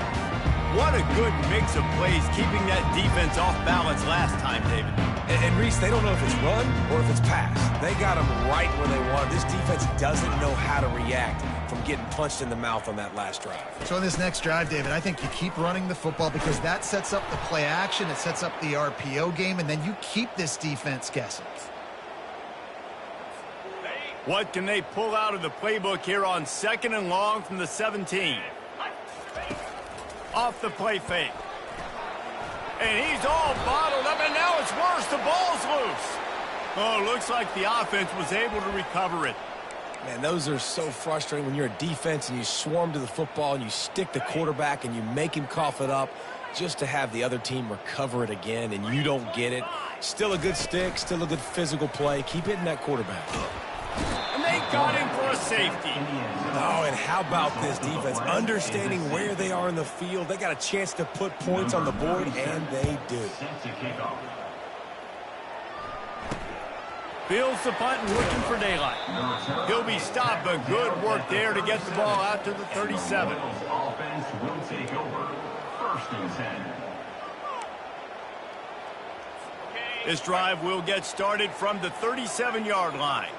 What a good mix of plays, keeping that defense off balance last time, David. And Reese, they don't know if it's run or if it's pass. They got them right where they want. This defense doesn't know how to react from getting punched in the mouth on that last drive. So on this next drive, David, I think you keep running the football because that sets up the play action, it sets up the RPO game, and then you keep this defense guessing. What can they pull out of the playbook here on 2nd and long from the 17? Off the play fake. And he's all bottled up, and now it's worse. The ball's loose. Oh, looks like the offense was able to recover it. Man, those are so frustrating when you're a defense and you swarm to the football and you stick the quarterback and you make him cough it up. just to have the other team recover it again and you don't get it. Still a good stick, still a good physical play. Keep hitting that quarterback. And they got him for a safety. Oh, and how about this defense? Understanding where they are in the field. They got a chance to put points on the board, and they do. Fields the punt and looking for daylight. He'll be stopped, but good work there to get the ball out to the 37. Offense will take over. 1st and 10. This drive will get started from the 37-yard line.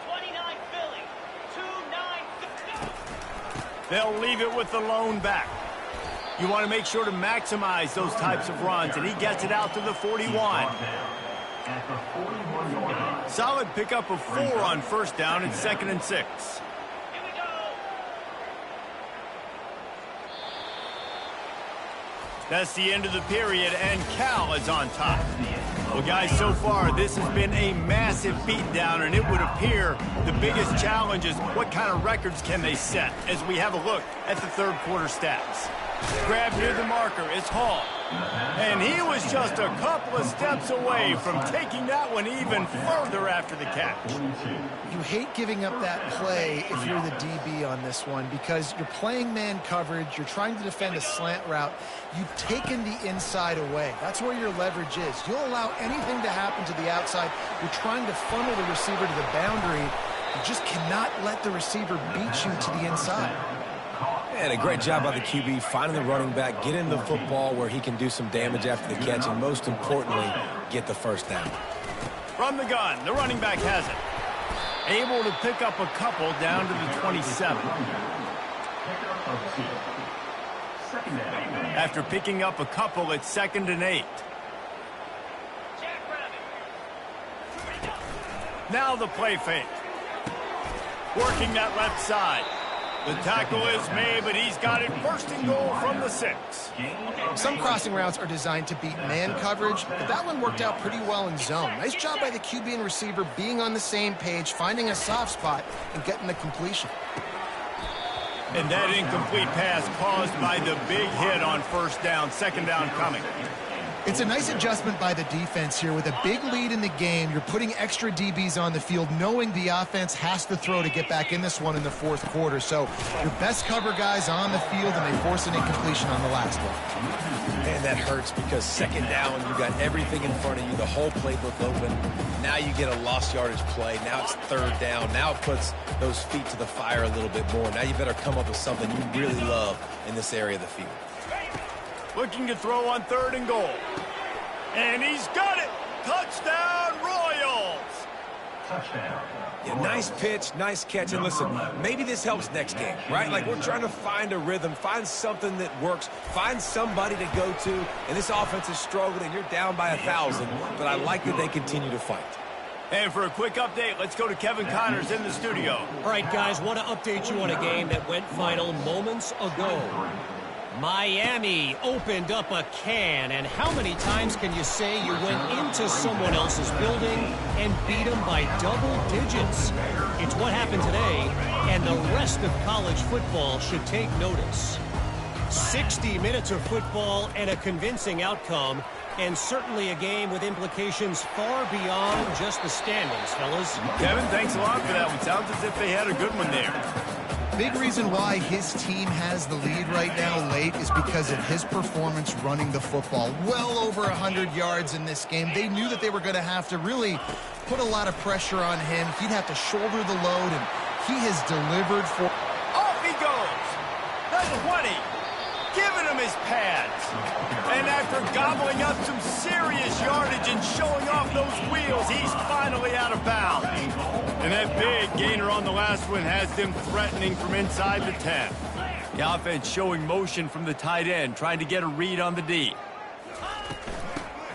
29 Philly. 2-9. They'll leave it with the lone back. You want to make sure to maximize those types of runs, and he gets it out to the 41. At the 41-yard line. Solid pickup of 4 on 1st down and 2nd and 6. Here we go. That's the end of the period, and Cal is on top. Well, guys, so far, this has been a massive beatdown, and it would appear the biggest challenge is what kind of records can they set as we have a look at the 3rd quarter stats. Grab near the marker, it's Hall. And he was just a couple of steps away from taking that one even further after the catch. You hate giving up that play if you're the DB on this one because you're playing man coverage, you're trying to defend a slant route, you've taken the inside away. That's where your leverage is. You'll allow anything to happen to the outside. You're trying to funnel the receiver to the boundary. You just cannot let the receiver beat you to the inside. And a great job by the QB finding the running back, getting the football where he can do some damage after the catch, and most importantly, get the 1st down. From the gun, the running back has it. Able to pick up a couple down to the 27. After picking up a couple, it's 2nd and 8. Now the play fake. Working that left side. The tackle is made, but he's got it 1st and goal from the 6. Some crossing routes are designed to beat man coverage, but that one worked out pretty well in zone. Nice job by the QB and receiver being on the same page, finding a soft spot, and getting the completion. And that incomplete pass caused by the big hit on 1st down, 2nd down coming. It's a nice adjustment by the defense here. With a big lead in the game, you're putting extra DBs on the field, knowing the offense has to throw to get back in this one in the 4th quarter. So your best cover guys on the field, and they force an incompletion on the last one. And that hurts because 2nd down, you got everything in front of you, the whole playbook open. Now you get a lost yardage play. Now it's 3rd down. Now it puts those feet to the fire a little bit more. Now you better come up with something you really love in this area of the field. Looking to throw on 3rd and goal. And he's got it! Touchdown, Royals! Touchdown. Yeah, nice pitch, nice catch. And listen, maybe this helps next game, right? Like we're trying to find a rhythm, find something that works, find somebody to go to. And this offense is struggling, and you're down by 1,000. But I like that they continue to fight. And for a quick update, let's go to Kevin Connors in the studio. All right, guys, want to update you on a game that went final moments ago. Miami opened up a can, and how many times can you say you went into someone else's building and beat them by double digits? It's what happened today, and the rest of college football should take notice. 60 minutes of football and a convincing outcome, and certainly a game with implications far beyond just the standings, fellas. Kevin, thanks a lot for that one. Sounds as if they had a good one there. Big reason why his team has the lead right now late is because of his performance running the football. Well over 100 yards in this game. They knew that they were going to have to really put a lot of pressure on him. He'd have to shoulder the load, and he has delivered for... Off he goes! The 20! Giving him his pads. And after gobbling up some serious yardage and showing off those wheels, he's finally out of bounds. And that big gainer on the last one has them threatening from inside the 10. The offense showing motion from the tight end, trying to get a read on the D.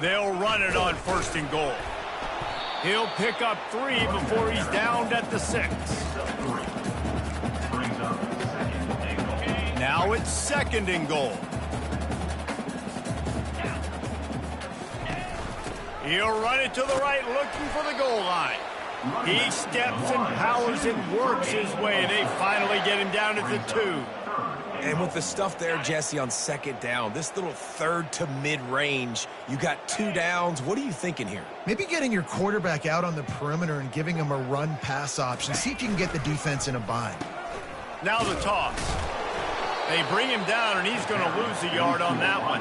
They'll run it on 1st and goal. He'll pick up 3 before he's downed at the 6. Now it's 2nd and goal. He'll run it to the right, looking for the goal line. He steps and powers and works his way. They finally get him down at the 2. And with the stuff there, Jesse, on second down, this little third to mid-range, you got 2 downs. What are you thinking here? Maybe getting your quarterback out on the perimeter and giving him a run-pass option. See if you can get the defense in a bind. Now the toss. They bring him down, and he's going to lose a yard on that one.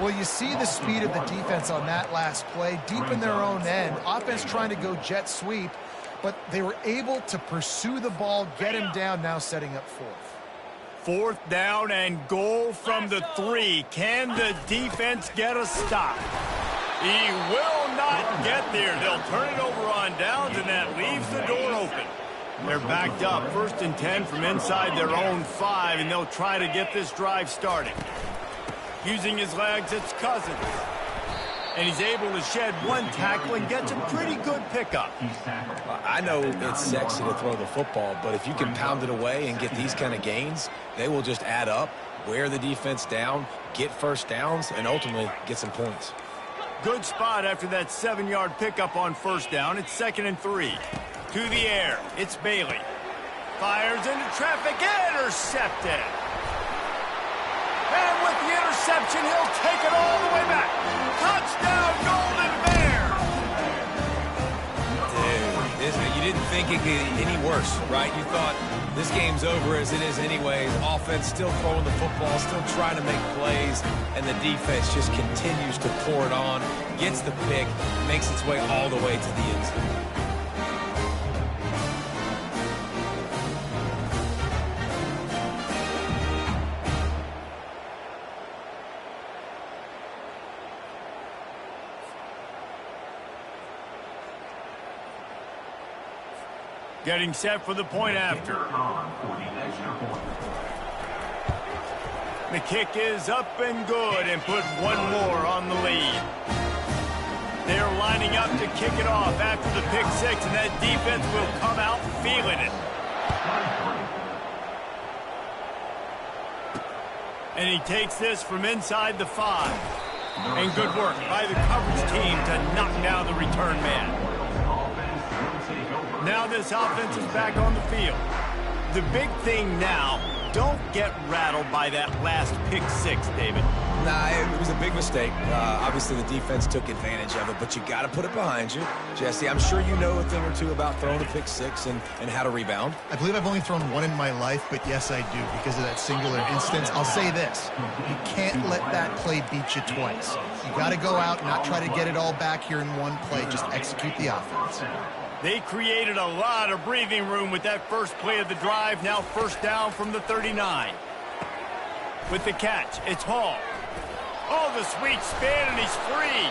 Well, you see the speed of the defense on that last play, deep in their own end. Offense trying to go jet sweep, but they were able to pursue the ball, get him down, now setting up fourth. 4th down and goal from the 3. Can the defense get a stop? He will not get there. They'll turn it over on downs, and that leaves the door open. They're backed up, 1st and 10 from inside their own 5, and they'll try to get this drive started. Using his legs, it's Cousins. And he's able to shed 1 tackle and gets a pretty good pickup. I know it's sexy to throw the football, but if you can pound it away and get these kind of gains, they will just add up, wear the defense down, get 1st downs, and ultimately get some points. Good spot after that 7-yard pickup on 1st down. It's 2nd and 3. To the air, it's Bailey. Fires into traffic, intercepted. And with the interception, he'll take it all the way back. Touchdown, Golden Bears! Dude, you didn't think it could get any worse, right? You thought this game's over as it is anyways. Offense still throwing the football, still trying to make plays, and the defense just continues to pour it on, gets the pick, makes its way all the way to the end zone. Getting set for the point after. The kick is up and good and put 1 more on the lead. They're lining up to kick it off after the pick 6, and that defense will come out feeling it. And he takes this from inside the 5. And good work by the coverage team to knock down the return man. Now this offense is back on the field. The big thing now, don't get rattled by that last pick 6, David. Nah, it was a big mistake. Obviously, the defense took advantage of it, but you got to put it behind you. Jesse, I'm sure you know a thing or two about throwing a pick 6 and how to rebound. I believe I've only thrown 1 in my life, but yes, I do, because of that singular instance. I'll say this. You can't let that play beat you twice. You got to go out and not try to get it all back here in one play. Just execute the offense. They created a lot of breathing room with that first play of the drive. Now 1st down from the 39. With the catch, it's Hall. Oh, the sweet spin, and he's free.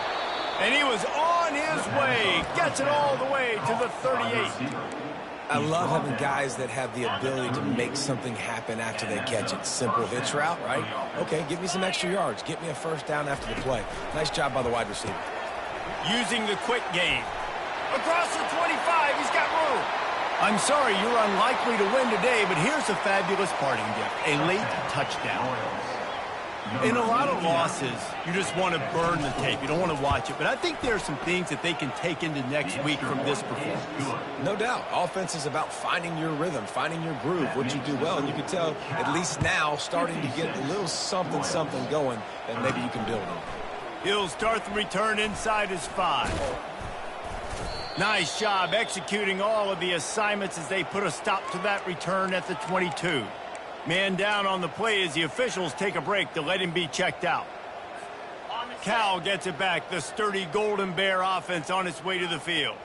And he was on his way. Gets it all the way to the 38. I love having guys that have the ability to make something happen after they catch it. Simple hitch route, right? Okay, give me some extra yards. Get me a 1st down after the play. Nice job by the wide receiver. Using the quick game. Across the 25, he's got room. I'm sorry, you're unlikely to win today, but here's a fabulous parting gift. A late touchdown. In a lot of losses, you just want to burn the tape. You don't want to watch it. But I think there are some things that they can take into next week from this performance. No doubt. Offense is about finding your rhythm, finding your groove, what you do well. And you can tell, at least now, starting to get a little something going that maybe you can build on. He'll start the return inside his 5. Nice job executing all of the assignments as they put a stop to that return at the 22. Man down on the play as the officials take a break to let him be checked out. Cal gets it back. The sturdy Golden Bear offense on its way to the field.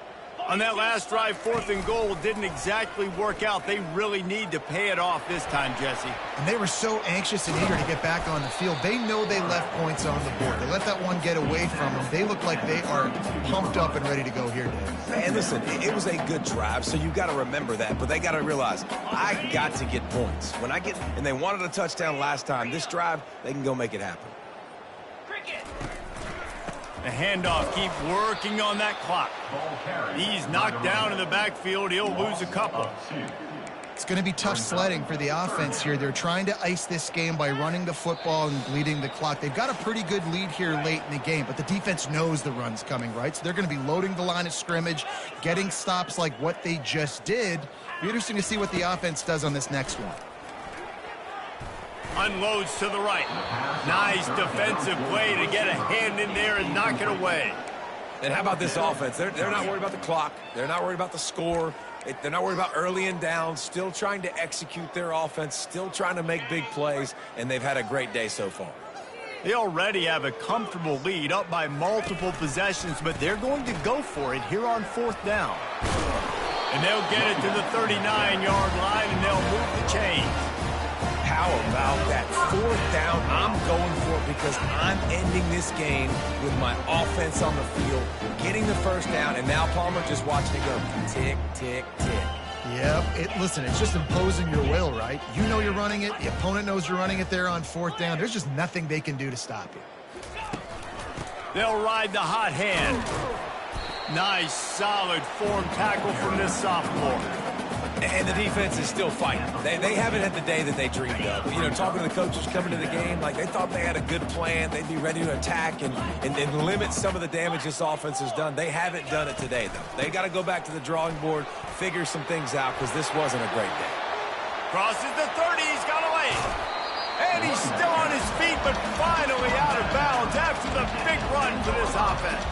On that last drive, 4th and goal didn't exactly work out. They really need to pay it off this time, Jesse. And they were so anxious and eager to get back on the field. They know they left points on the board. They let that one get away from them. They look like they are pumped up and ready to go here today. Man, listen, it was a good drive, so you got to remember that. But they got to realize, I got to get points. When I get, and they wanted a touchdown last time, this drive, they can go make it happen. The handoff, keep working on that clock. He's knocked down in the backfield. He'll lose a couple. It's going to be tough sledding for the offense here. They're trying to ice this game by running the football and bleeding the clock. They've got a pretty good lead here late in the game, but the defense knows the run's coming, right? So they're going to be loading the line of scrimmage, getting stops like what they just did. Be interesting to see what the offense does on this next one. Unloads to the right. Nice defensive play to get a hand in there and knock it away. And how about this offense? They're not worried about the clock. They're not worried about the score. They're not worried about early and down. Still trying to execute their offense. Still trying to make big plays. And they've had a great day so far. They already have a comfortable lead up by multiple possessions, but they're going to go for it here on 4th down. And they'll get it to the 39-yard line, and they'll move the chains. How about that 4th down? I'm going for it because I'm ending this game with my offense on the field, getting the 1st down, and now Palmer just watching it go tick, tick, tick. Yep. Listen, it's just imposing your will, right? You know you're running it. The opponent knows you're running it there on 4th down. There's just nothing they can do to stop you. They'll ride the hot hand. Nice, solid form tackle from this sophomore. And the defense is still fighting. They haven't had the day that they dreamed of. You know, talking to the coaches coming to the game, like they thought they had a good plan. They'd be ready to attack and limit some of the damage this offense has done. They haven't done it today, though. They got to go back to the drawing board, figure some things out, because this wasn't a great day. Crosses the 30. He's got away. And he's still on his feet, but finally out of bounds after the big run for this offense.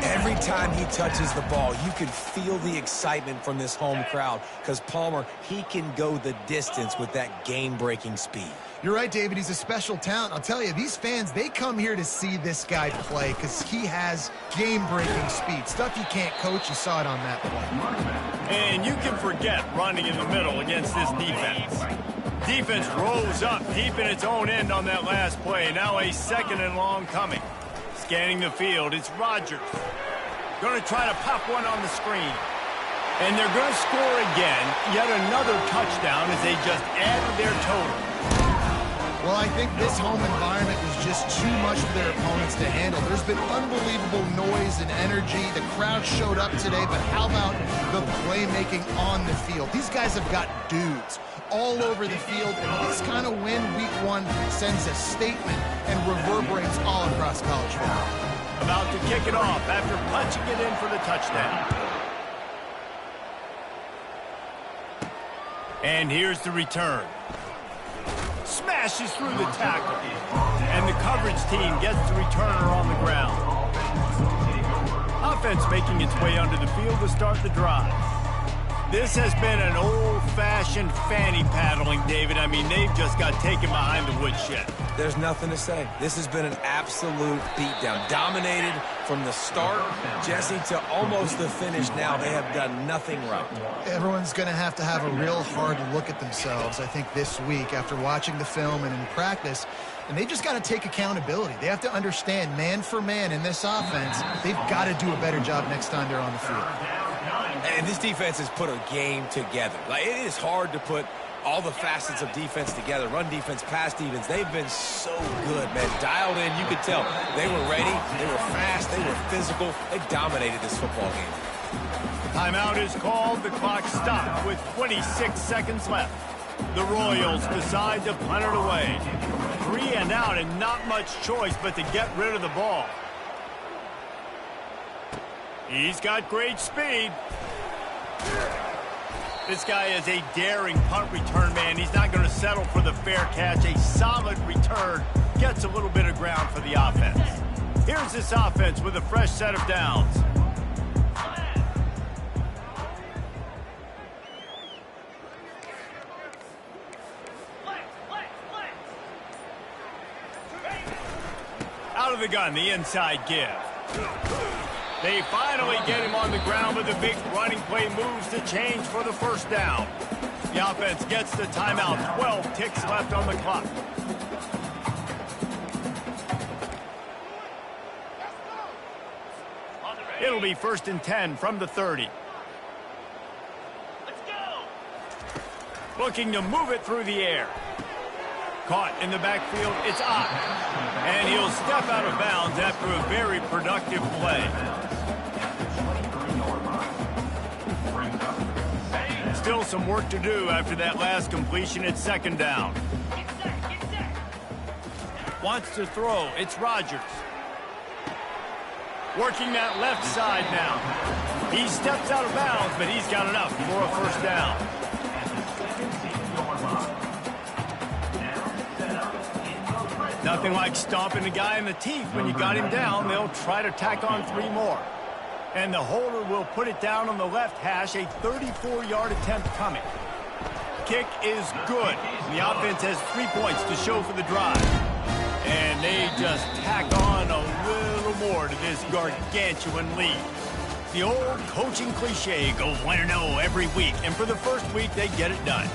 Every time he touches the ball, you can feel the excitement from this home crowd because Palmer, he can go the distance with that game-breaking speed. You're right, David. He's a special talent. I'll tell you, these fans, they come here to see this guy play because he has game-breaking speed. Stuff you can't coach. You saw it on that play. And you can forget running in the middle against this defense. Defense rolls up deep in its own end on that last play. Now a 2nd and long coming. Scanning the field, it's Rodgers. Going to try to pop one on the screen. And they're going to score again. Yet another touchdown as they just added their total. Well, I think this home environment was just too much for their opponents to handle. There's been unbelievable noise and energy. The crowd showed up today, but how about the playmaking on the field? These guys have got dudes all over the field, and this kind of win week 1 sends a statement and reverberates all across college football. About to kick it off after punching it in for the touchdown. And here's the return. Smashes through the tackle. And the coverage team gets the returner on the ground. Offense making its way onto the field to start the drive. This has been an old-fashioned fanny paddling, David. I mean, they've just got taken behind the woodshed. There's nothing to say. This has been an absolute beatdown. Dominated from the start, Jesse, to almost the finish now. They have done nothing right. Everyone's going to have a real hard look at themselves, I think, this week after watching the film and in practice. And they just got to take accountability. They have to understand, man for man in this offense, they've got to do a better job next time they're on the field. And this defense has put a game together. Like, it is hard to put all the facets of defense together. Run defense, pass defense. They've been so good, man. Dialed in, you could tell. They were ready. They were fast. They were physical. They dominated this football game. Timeout is called. The clock stopped with 26 seconds left. The Royals decide to punt it away. 3 and out and not much choice but to get rid of the ball. He's got great speed. This guy is a daring punt return man. He's not going to settle for the fair catch. A solid return gets a little bit of ground for the offense. Here's this offense with a fresh set of downs. Out of the gun, the inside give. They finally get him on the ground with a big running play, moves the change for the 1st down. The offense gets the timeout. 12 ticks left on the clock. It'll be 1st and 10 from the 30. Let's go. Looking to move it through the air. Caught in the backfield, it's Ott. And he'll step out of bounds after a very productive play. Still some work to do after that last completion at 2nd down. Wants to throw, it's Rodgers. Working that left side now. He steps out of bounds, but he's got enough for a 1st down. Nothing like stomping a guy in the teeth. When you got him down, they'll try to tack on 3 more. And the holder will put it down on the left hash, a 34-yard attempt coming. Kick is good. The offense has 3 points to show for the drive. And they just tack on a little more to this gargantuan lead. The old coaching cliche, go 1-0 every week. And for the first week, they get it done.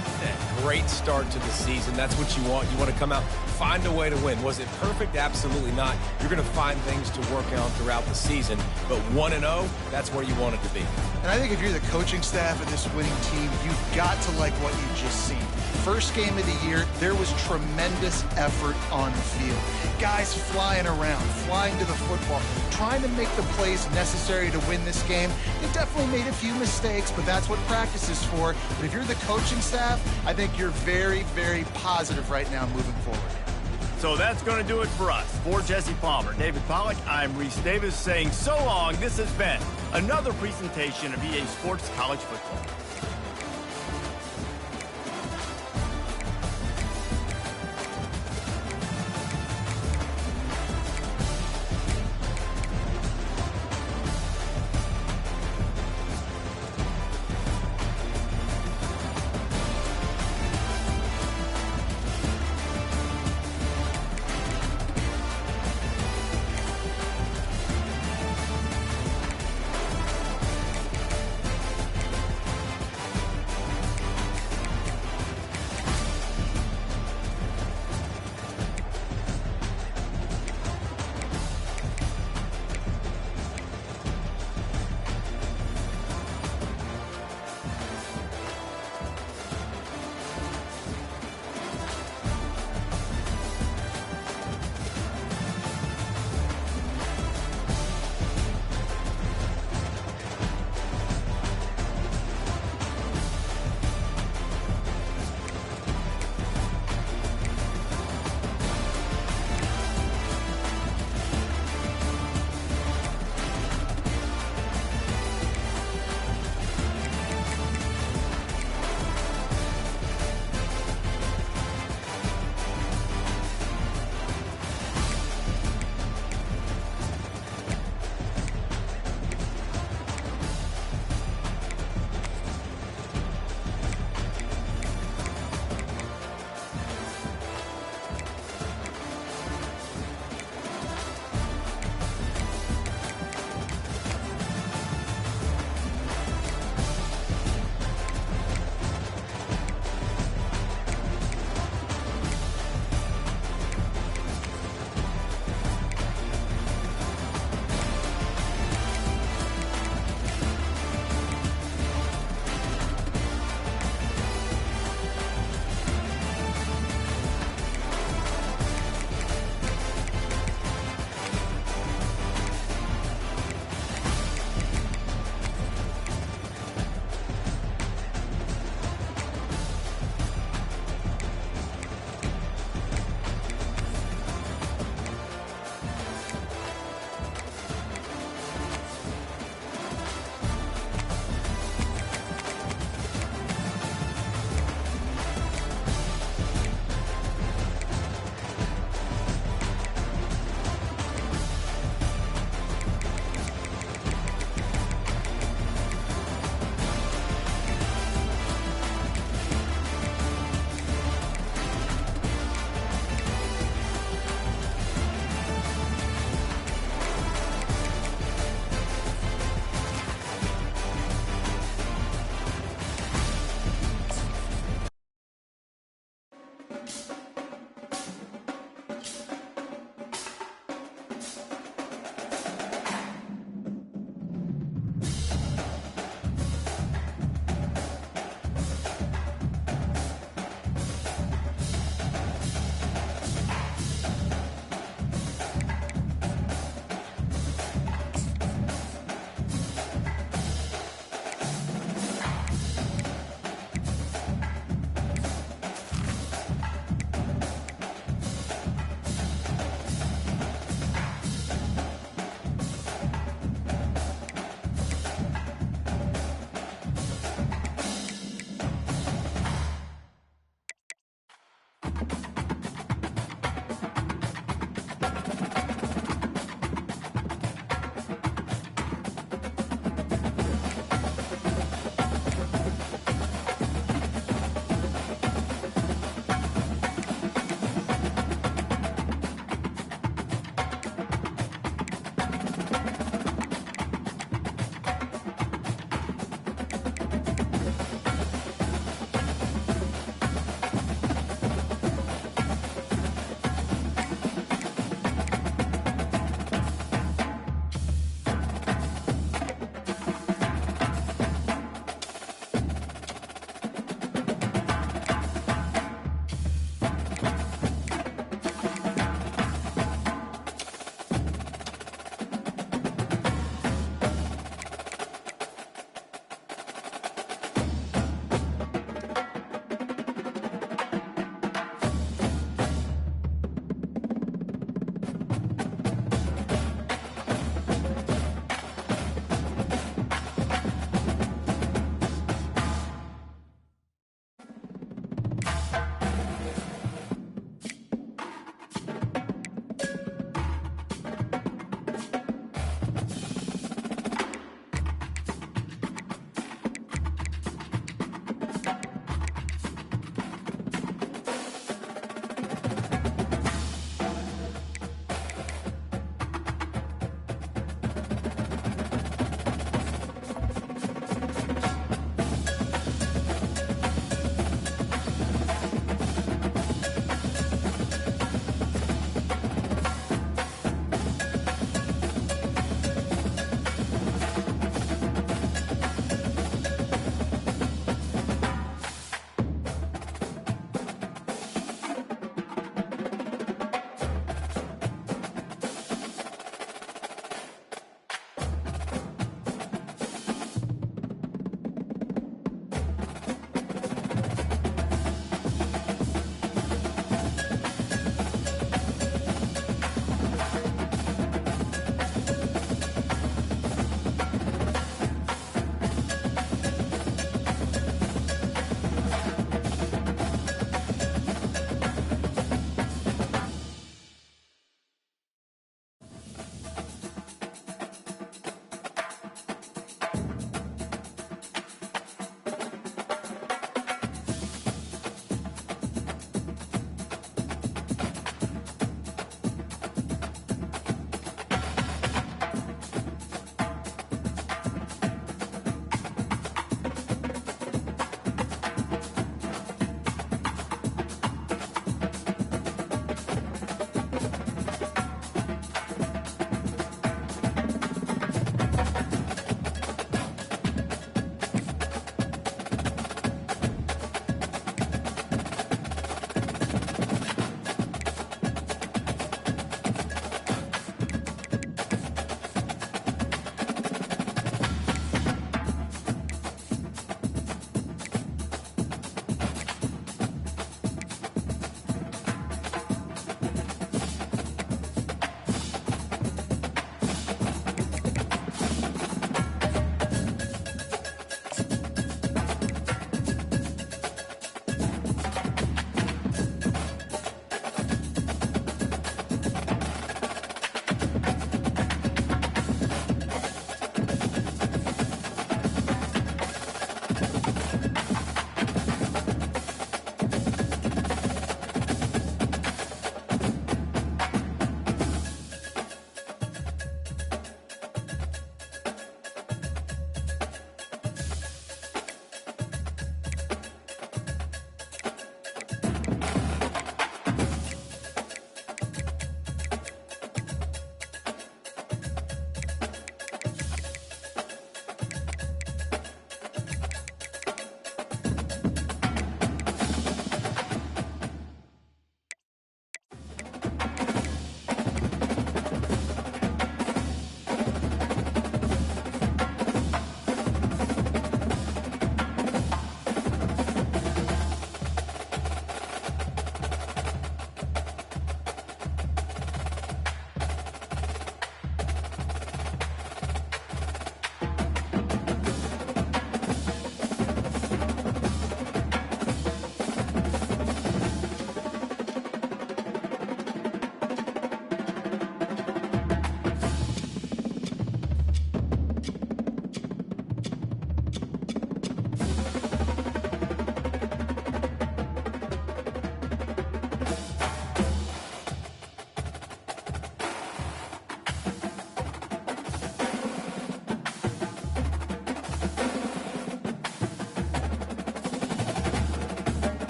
Great start to the season. That's what you want. You want to come out, find a way to win. Was it perfect? Absolutely not. You're going to find things to work on throughout the season. But 1-0, that's where you want it to be. And I think if you're the coaching staff of this winning team, you've got to like what you've just seen. First game of the year, there was tremendous effort on the field. Guys flying around, flying to the football, trying to make the plays necessary to win this game. They definitely made a few mistakes, but that's what practice is for. But if you're the coaching staff, I think you're very, very positive right now moving forward. So that's going to do it for us. For Jesse Palmer, David Pollack, I'm Reese Davis saying so long. This has been another presentation of EA Sports College Football.